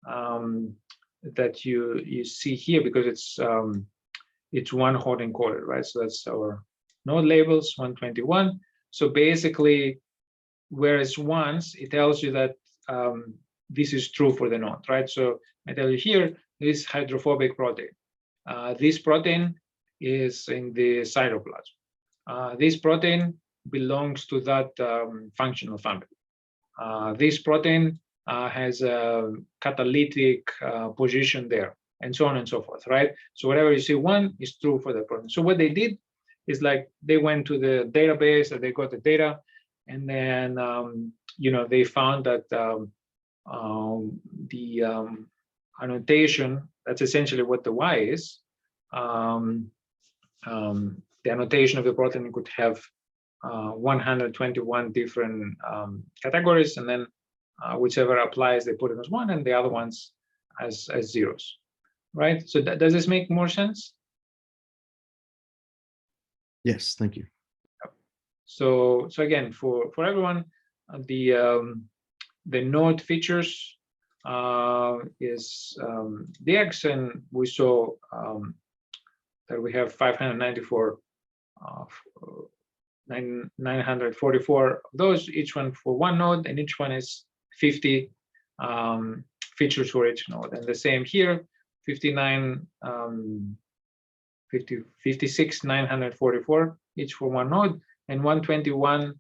that you see here, because it's one hot encoded, right? So that's our node labels, 121. So basically, whereas once it tells you that this is true for the node, right? So I tell you here, this hydrophobic protein. This protein is in the cytoplasm. This protein belongs to that functional family. This protein has a catalytic position there, and so on and so forth, right? So whatever you see one is true for the protein. So what they did is, like, they went to the database and they got the data, And then, they found that the annotation, that's essentially what the Y is. The annotation of the protein could have 121 different categories, and then whichever applies, they put it as 1, and the other ones as zeros, right? So does this make more sense? Yes, thank you. So again, for everyone, the node features is the X, and we saw that we have 594 944 of those, each one for one node, and each one is 50 features for each node. And the same here, 56 944 each for one node, and 121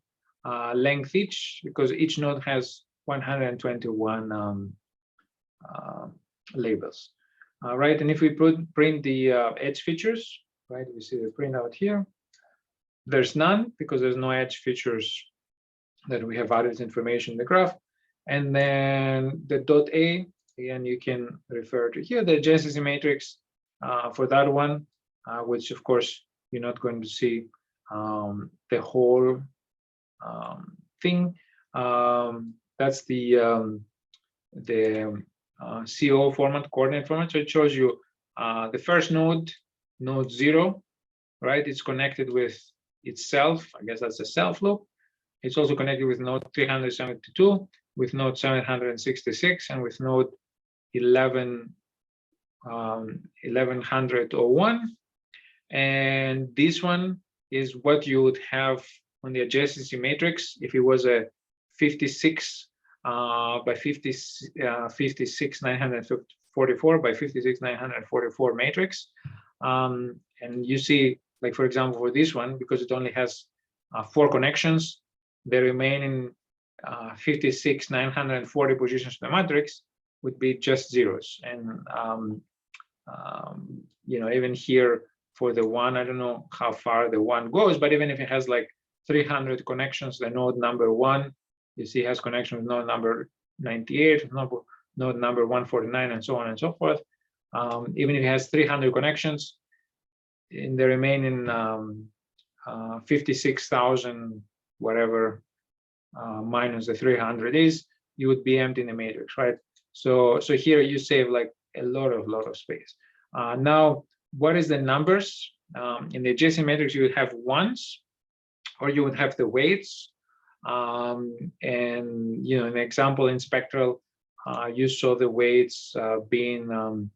length each, because each node has 121 labels. Right, and if we print the edge features, right, we see the printout here. There's none, because there's no edge features that we have added information in the graph. And then the .A, again, you can refer to here, the adjacency matrix for that one, which of course you're not going to see the whole thing. That's the CO format, coordinate format. So it shows you the first node 0, right? It's connected with itself. I guess that's a self loop. It's also connected with node 372, with node 766, and with node 1101. And this one is what you would have on the adjacency matrix if it was a 56 by 56 944 by 56 944 matrix. And you see, like, for example, for this one, because it only has 4 connections, the remaining 56 940 positions of the matrix would be just zeros. And even here for the one, I don't know how far the one goes, but even if it has like 300 connections, the node number 1, you see, has connection with node number 98, node number 149, and so on and so forth. Even if it has 300 connections, in the remaining 56,000 whatever minus the 300 is, you would be empty in the matrix, right? So here you save like a lot of space. Now, what is the numbers? In the adjacent matrix, you would have ones, or you would have the weights. And in the example in spectral, you saw the weights being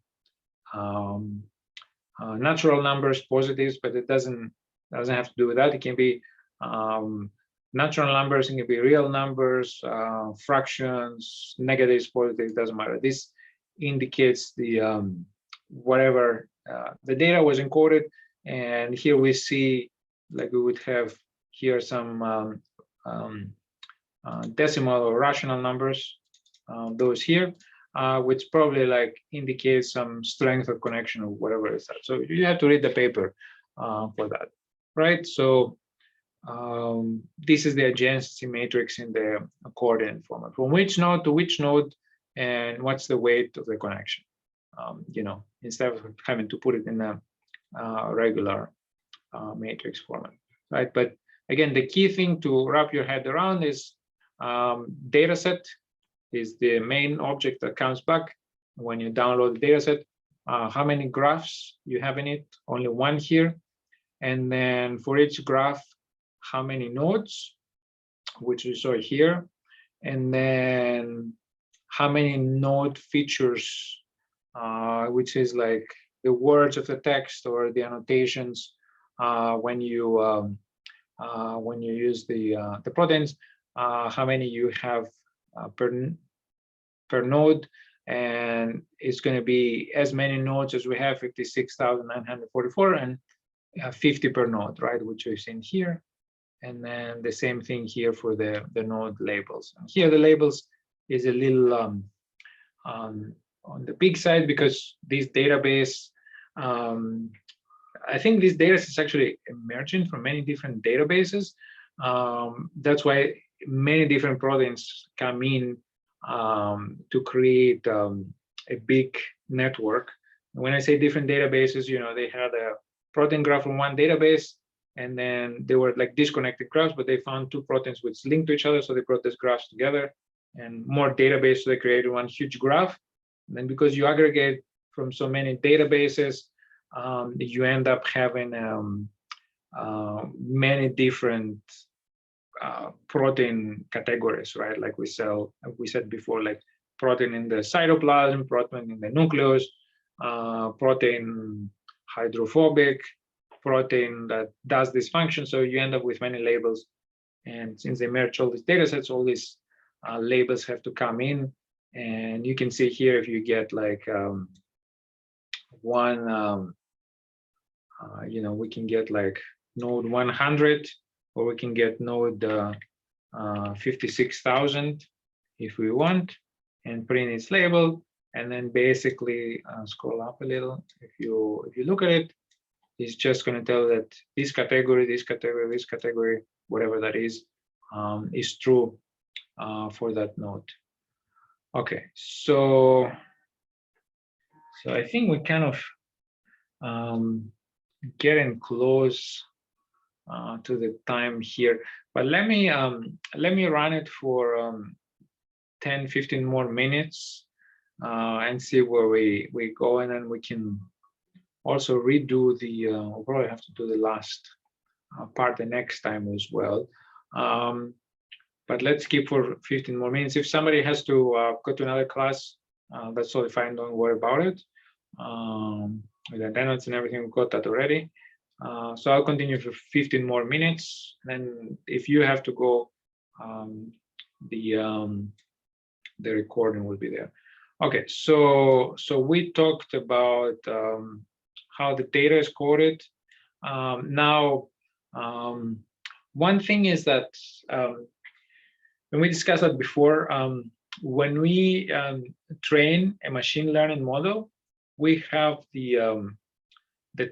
natural numbers, positives, but it doesn't have to do with that. It can be natural numbers, it can be real numbers, fractions, negatives, positives, doesn't matter. This indicates the whatever the data was encoded. And here we see, like, we would have here some decimal or rational numbers, those here, which probably like indicates some strength of connection or whatever is that. So you have to read the paper for that, right? So this is the adjacency matrix in the coordinate format. From which node to which node, and what's the weight of the connection? Instead of having to put it in a regular matrix format, right? But again, the key thing to wrap your head around is data set is the main object that comes back when you download the data set. How many graphs you have in it? Only one here. And then for each graph, how many nodes, which we saw here. And then how many node features, which is like the words of the text or the annotations when you use the proteins, how many you have per node, and it's going to be as many nodes as we have, 56,944, and 50 per node, right, which we've seen here. And then the same thing here for the node labels. And here the labels is a little on the big side, because this database, I think this data is actually emerging from many different databases. That's why many different proteins come in to create a big network. When I say different databases, they had a protein graph from one database, and then they were like disconnected graphs, but they found two proteins which linked to each other, so they brought these graphs together, and more databases, so they created one huge graph. And then because you aggregate from so many databases, you end up having many different protein categories, right? Like we said before, like protein in the cytoplasm, protein in the nucleus, protein hydrophobic, protein that does this function. So you end up with many labels. And since they merge all these data sets, all these labels have to come in. And you can see here, if you get like we can get like node 100, or we can get node 56,000 if we want, and print its label. And then basically scroll up a little. If you look at it, it's just going to tell that this category, this category, this category, whatever that is true for that node. Okay, so I think we kind of getting close to the time here, but let me run it for 10-15 more minutes and see where we go, and then we can also redo the we'll probably have to do the last part the next time as well, but let's keep for 15 more minutes. If somebody has to go to another class, that's totally fine, don't worry about it. With the attendance and everything, we've got that already. So I'll continue for 15 more minutes. Then if you have to go, the recording will be there. Okay, so we talked about how the data is coded. Now, one thing is that when we discussed that before, when we train a machine learning model, we have the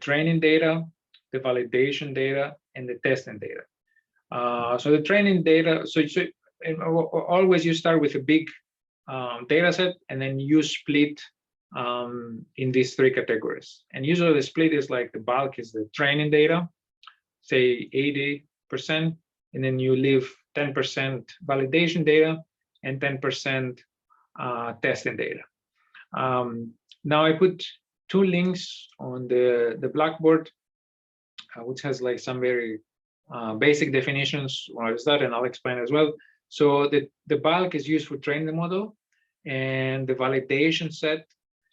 training data, the validation data, and the testing data. So the training data, so always you start with a big data set, and then you split in these three categories. And usually the split is like the bulk is the training data, say 80%, and then you leave 10% validation data and 10% testing data. Now I put two links on the Blackboard, which has like some very basic definitions. What is that? And I'll explain as well. So the bulk is used for training the model, and the validation set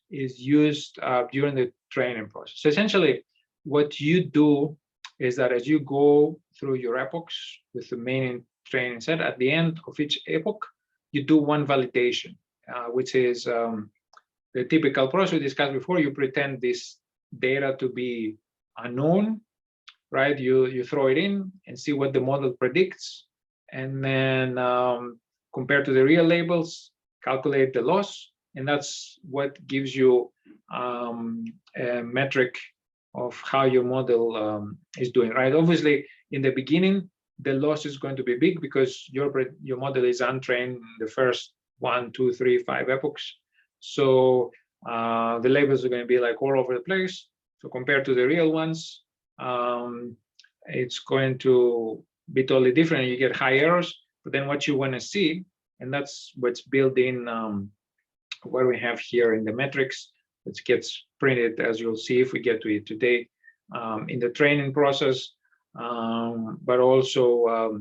is used during the training process. So essentially, what you do is that as you go through your epochs with the main training set, at the end of each epoch, you do one validation, which is the typical process we discussed before. You pretend this data to be unknown, right? You throw it in and see what the model predicts, and then compared to the real labels, calculate the loss, and that's what gives you a metric of how your model is doing, right? Obviously, in the beginning, the loss is going to be big because your model is untrained in the first 1, 2, 3, 5 epochs. So the labels are going to be like all over the place. So compared to the real ones, it's going to be totally different. You get high errors, but then what you want to see, and that's what's built in what we have here in the metrics, which gets printed, as you'll see if we get to it today, in the training process, but also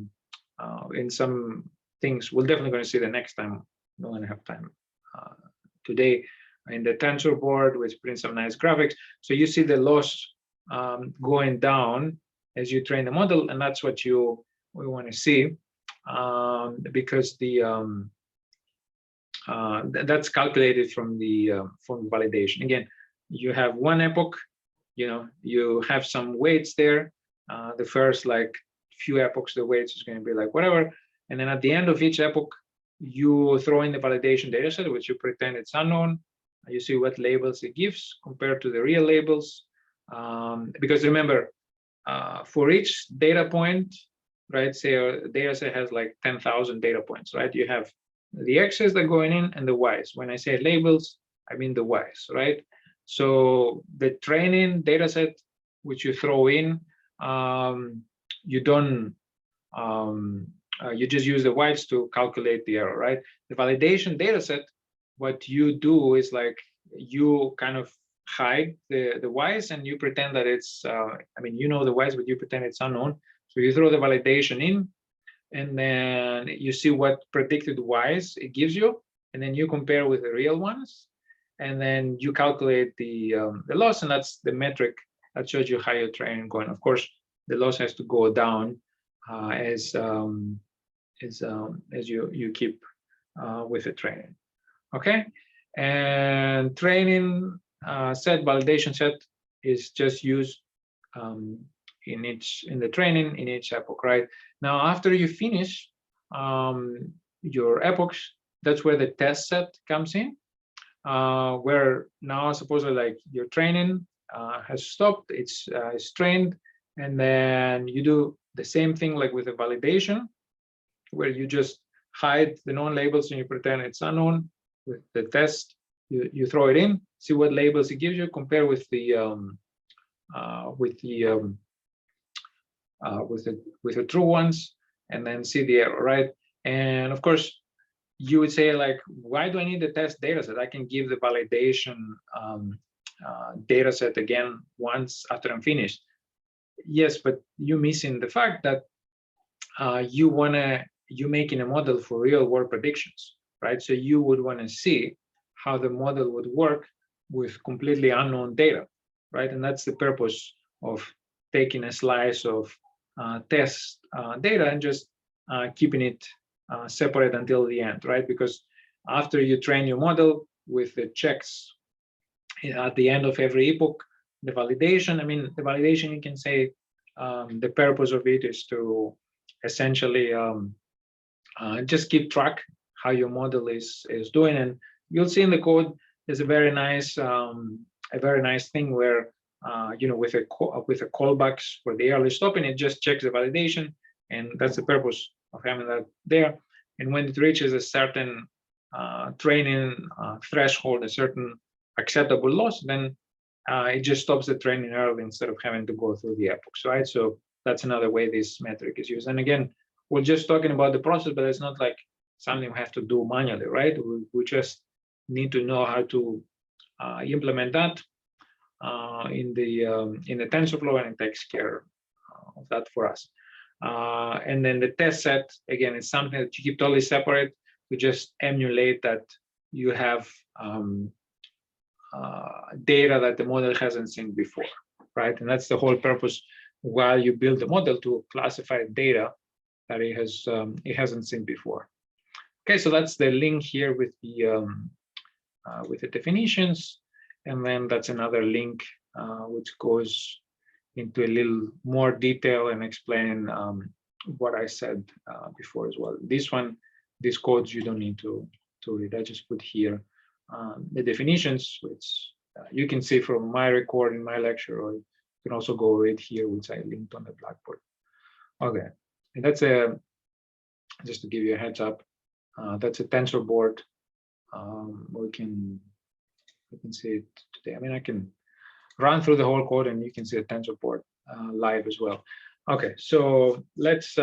in some things we're definitely going to see the next time. We don't have time today in the tensor board, which prints some nice graphics. So you see the loss going down as you train the model, and that's what we want to see, because that's calculated from the validation. Again, you have one epoch, you have some weights there. The first like few epochs, the weights is going to be like whatever, and then at the end of each epoch, you throw in the validation data set, which you pretend it's unknown. You see what labels it gives compared to the real labels, because remember, for each data point, right? Say a data set has like 10,000 data points, right? You have the X's that are going in and the Y's. When I say labels, I mean the Y's, right? So the training data set, which you throw in, you don't, you just use the Y's to calculate the error, right? The validation data set, what you do is like you kind of hide the Y's and you pretend that it's, I mean, you know the Y's, but you pretend it's unknown. So you throw the validation in, and then you see what predicted Y's it gives you, and then you compare with the real ones, and then you calculate the loss, and that's the metric that shows you how your training going. Of course, the loss has to go down as you keep with the training. Okay, and training set, validation set is just used in the training in each epoch, right? Now, after you finish your epochs, that's where the test set comes in, where now supposedly like your training has stopped, it's trained, and then you do the same thing like with the validation, where you just hide the known labels and you pretend it's unknown. With the test, you throw it in, see what labels it gives you, compare with the true ones, and then see the error, right? And of course, you would say like, why do I need the test data set? I can give the validation data set again once after I'm finished. Yes, but you're missing the fact that you're making a model for real world predictions, right? So you would want to see how the model would work with completely unknown data, right? And that's the purpose of taking a slice of test data and just keeping it separate until the end, right? Because after you train your model with the checks at the end of every epoch, the validation, I mean, the validation, you can say the purpose of it is to essentially just keep track how your model is doing. And you'll see in the code, there's a very nice thing where with a callbacks for the early stopping, it just checks the validation, and that's the purpose of having that there. And when it reaches a certain training threshold, a certain acceptable loss, then it just stops the training early instead of having to go through the epochs, right? So that's another way this metric is used. And again, we're just talking about the process, but it's not like something we have to do manually, right? We just need to know how to implement that in the TensorFlow, and it takes care of that for us. And then the test set, again, is something that you keep totally separate to just emulate that you have data that the model hasn't seen before, right? And that's the whole purpose while you build the model, to classify data that it hasn't seen before. Okay, so that's the link here with the definitions, and then that's another link which goes into a little more detail and explain what I said before as well. These codes you don't need to read. I just put here the definitions, which you can see from my recording, my lecture, or you can also go read here, which I linked on the Blackboard. Okay, and that's just to give you a heads up, that's a tensor board. We can see it today. I mean, I can run through the whole code and you can see a tensor board live as well. Okay, so let's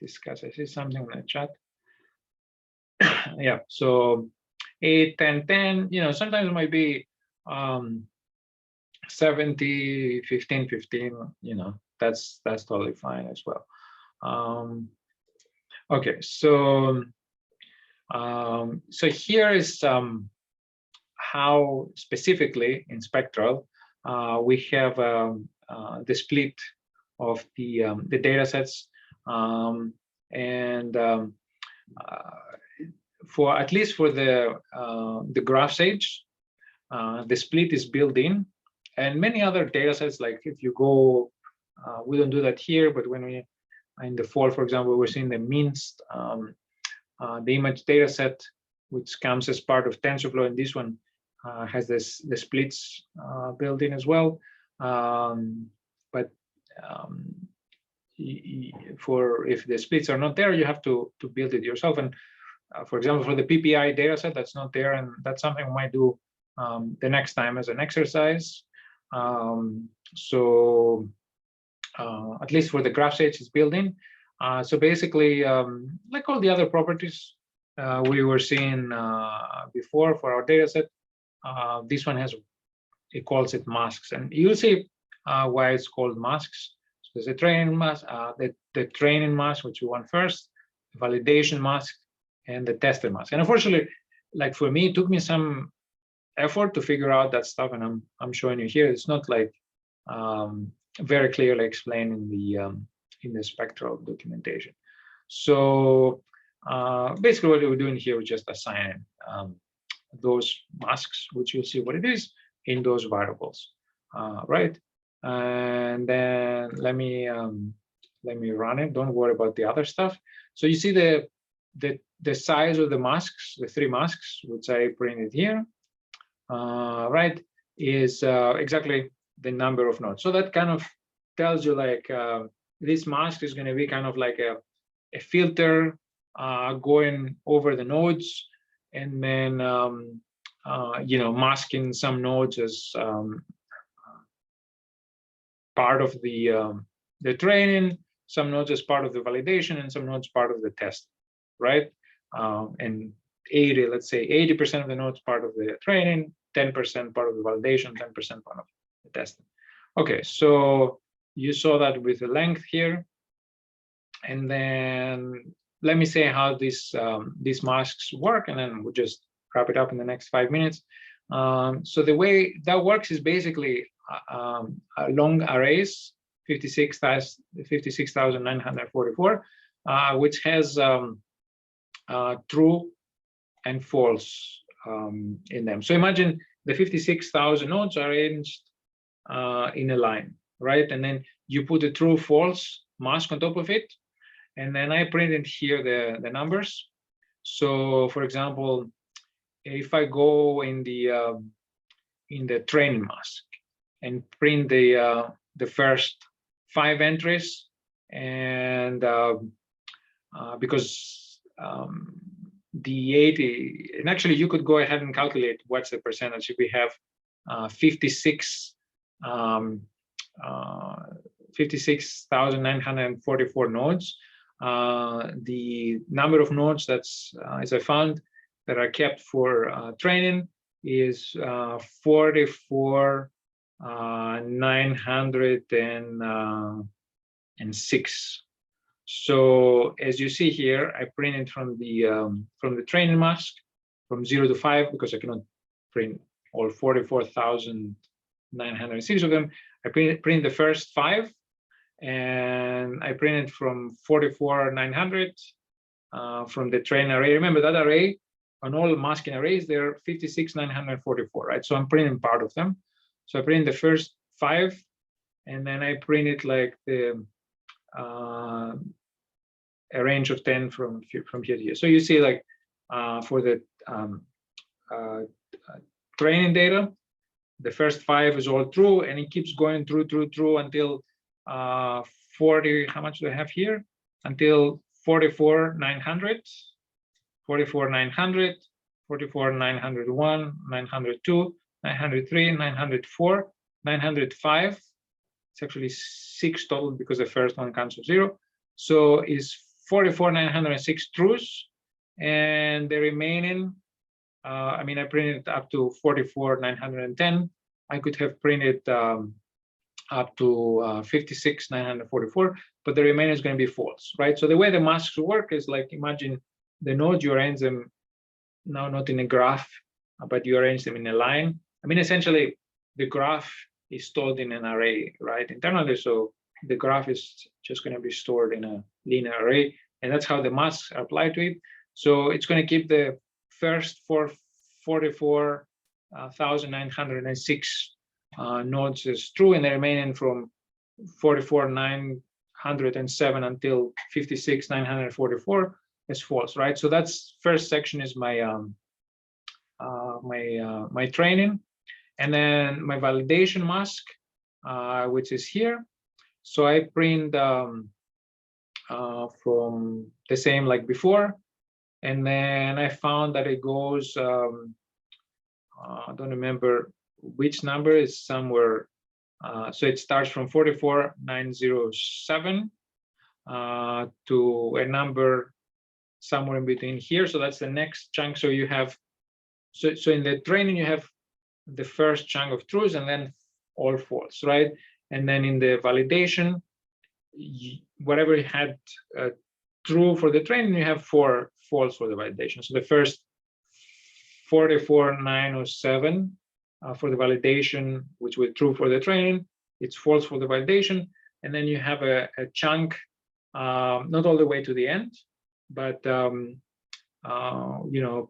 discuss. I see something in the chat. Yeah, so 8, 10, 10, sometimes it might be 70, 15, 15, that's totally fine as well. Okay, so here is how specifically in Spectral we have the split of the data sets, and for at least for the graph stage, the split is built in, and many other data sets, like if you go, we don't do that here, but when we in the fall, for example, we're seeing the minced the image data set, which comes as part of TensorFlow, and this one has the splits built in as well. But for if the splits are not there, you have to build it yourself. And for example, for the PPI data set that's not there, and that's something we might do the next time as an exercise. So at least for the graph stage, it's built in. So basically, like all the other properties we were seeing before for our data set, this one has, it calls it masks, and you'll see why it's called masks. So there's a training mask, the training mask, which we want first, the validation mask, and the tester mask. And unfortunately, like for me, it took me some effort to figure out that stuff, and I'm showing you here. It's not like very clearly explained in the spectral documentation. So basically, what we're doing here is just assigning those masks, which you'll see what it is, in those variables, right? And then let me run it. Don't worry about the other stuff. So you see the size of the masks, the 3 masks, which I printed here, right, is exactly the number of nodes. So that kind of tells you like this mask is going to be kind of like a filter going over the nodes, and then you know, masking some nodes as part of the training, some nodes as part of the validation, and some nodes part of the test, right? And 80, let's say 80% of the nodes part of the training, 10% part of the validation, 10% part of the testing. Okay, so you saw that with the length here, and then let me say how these masks work, and then we'll just wrap it up in the next 5 minutes. So the way that works is basically long arrays, 56,944, which has true and false in them. So imagine the 56,000 nodes are arranged in a line, right? And then you put a true false mask on top of it, and then I printed here the numbers. So for example, if I go in the training mask and print the first 5 entries, and because the 80, and actually you could go ahead and calculate what's the percentage if we have 56,944 nodes. The number of nodes that's, as I found, that are kept for training is 44,906. So as you see here, I printed from the training mask from 0 to 5, because I cannot print all 44,906 of them. I print the first 5, and I printed from 44,900 from the train array. Remember that array, on all masking arrays, they're 56,944, right? So I'm printing part of them. So I print the first 5, and then I printed like a range of 10 from here to here. So you see, like for the training data, the first 5 is all true, and it keeps going through until 40. How much do I have here? Until 44,900, 44,900, 44,901, 902, 903, 904, 905. It's actually 6 total because the first one counts as 0. So is 44,906 truths, and the remaining, I mean, I printed up to 44,910. I could have printed up to 56,944, but the remaining is going to be false, right? So the way the masks work is like, imagine the nodes, you arrange them now not in a graph, but you arrange them in a line. I mean, essentially, the graph is stored in an array, right, internally. So the graph is just going to be stored in a linear array, and that's how the masks are applied to it. So it's going to keep the first 44,906 nodes as true, and the remaining from 44,907 until 56,944 is false, right? So that's first section is my my training, and then my validation mask, which is here. So I print from the same like before. And then I found that it goes, I don't remember which number, is somewhere. So it starts from 44,907 to a number somewhere in between here. So that's the next chunk. So you have, so in the training, you have the first chunk of truths and then all false, right? And then in the validation, whatever you had true for the training, you have 4 false for the validation. So the first 44,907 for the validation, which was true for the training, it's false for the validation. And then you have a chunk, not all the way to the end, but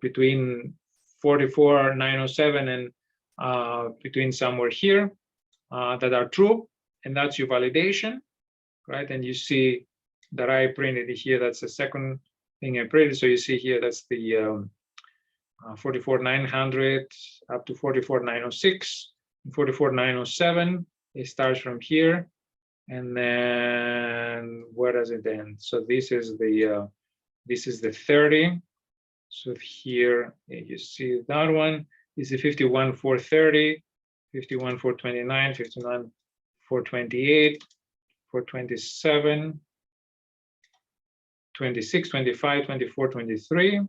between 44,907 and between somewhere here that are true, and that's your validation, right? And you see that I printed here, that's the second thing I printed. So you see here, that's the 44,900 up to 44,906, 44,907. It starts from here, and then where does it end? So this is the 30. So here you see that one. This is 51,430, 51,429, 59,428, 427, 26, 25, 24, 23.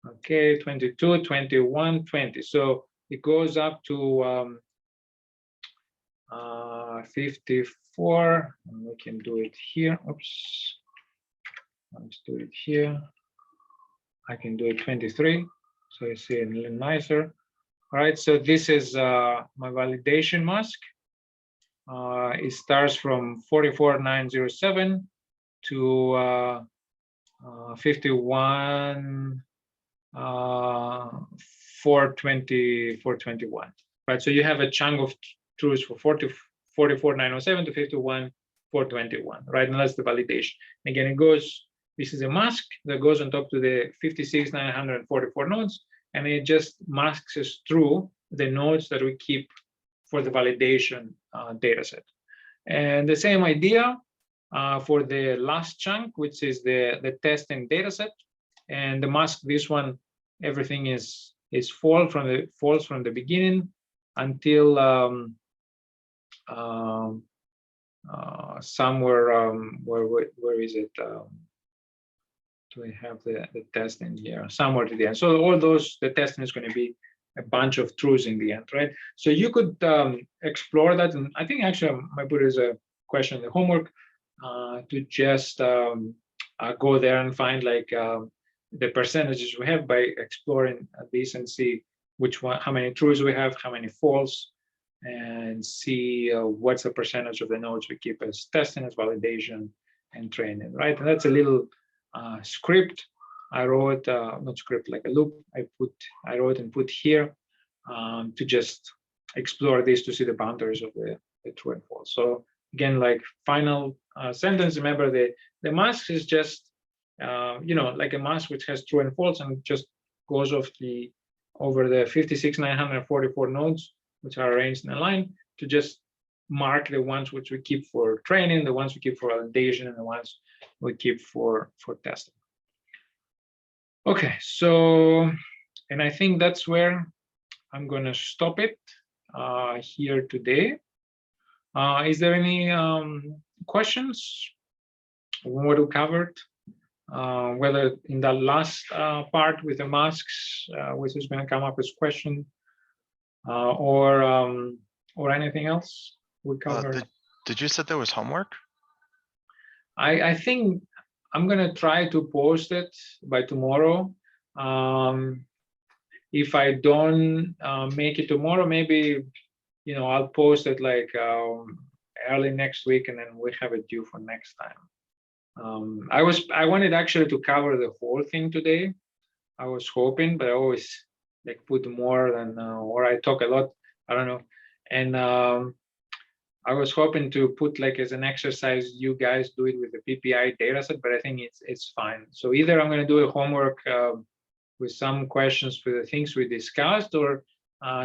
Okay, 22, 21, 20. So it goes up to 54, and we can do it here. Oops, let's do it here. I can do it 23, so you see a little nicer. All right, so this is my validation mask. It starts from 44,907 to 51,421. Right, so you have a chunk of truths for 44,907 to 51,421. Right, and that's the validation. Again, it goes. This is a mask that goes on top to the 56,944 nodes, and it just masks us through the nodes that we keep for the validation data set. And the same idea for the last chunk, which is the testing data set. And the mask, this one, everything is false from the beginning until somewhere, where is it? Do we have the testing here? Somewhere to the end. So all those, the testing is going to be a bunch of truths in the end, right? So you could explore that, and I think actually I might put as a question in the homework to just go there and find like the percentages we have by exploring this and see which one, how many truths we have, how many false, and see what's the percentage of the nodes we keep as testing, as validation, and training, right? And that's a little script I wrote, not script, like a loop I wrote and put here to just explore this to see the boundaries of the true and false. So again, like final sentence, remember the mask is just like a mask which has true and false, and just goes over the 56,944 nodes which are arranged in a line to just mark the ones which we keep for training, the ones we keep for validation, and the ones we keep for testing. Okay, so, and I think that's where I'm going to stop it here today. Is there any questions on what we covered? Whether in the last part with the masks, which is going to come up as question, or anything else we covered? Did you say there was homework? I think I'm going to try to post it by tomorrow. If I don't make it tomorrow, maybe, I'll post it like early next week, and then we have it due for next time. I wanted actually to cover the whole thing today. I was hoping, but I always like put more than, or I talk a lot, I don't know. And I was hoping to put like as an exercise, you guys do it with the PPI dataset, but I think it's fine. So either I'm going to do a homework with some questions for the things we discussed, or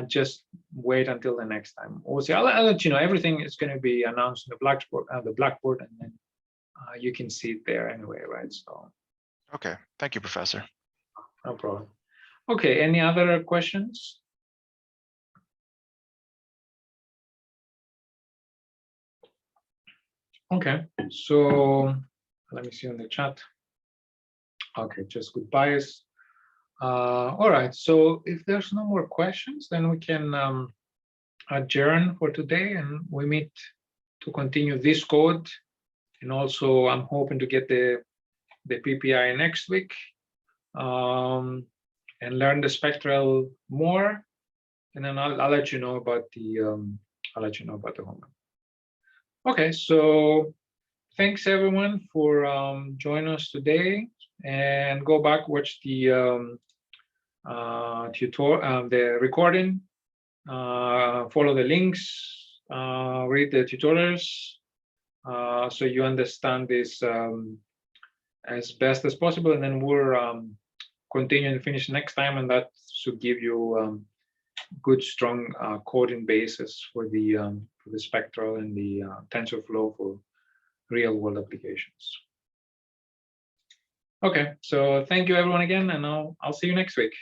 just wait until the next time. We'll see. I'll let you know. Everything is going to be announced in the Blackboard, and then you can see it there anyway, right? So Okay, thank you, Professor. no problem. Okay, any other questions? Okay, so let me see on the chat. Okay, just goodbyes. All right, so if there's no more questions, then we can adjourn for today, and we meet to continue this code. And also, I'm hoping to get the PPI next week and learn the spectral more. And then I'll let you know about the homework. Okay, so thanks everyone for joining us today, and go back, watch the the recording, follow the links, read the tutorials, so you understand this as best as possible, and then we'll continue and finish next time, and that should give you good strong coding basis for the spectral and the TensorFlow for real world applications. Okay, so thank you everyone again, and I'll see you next week.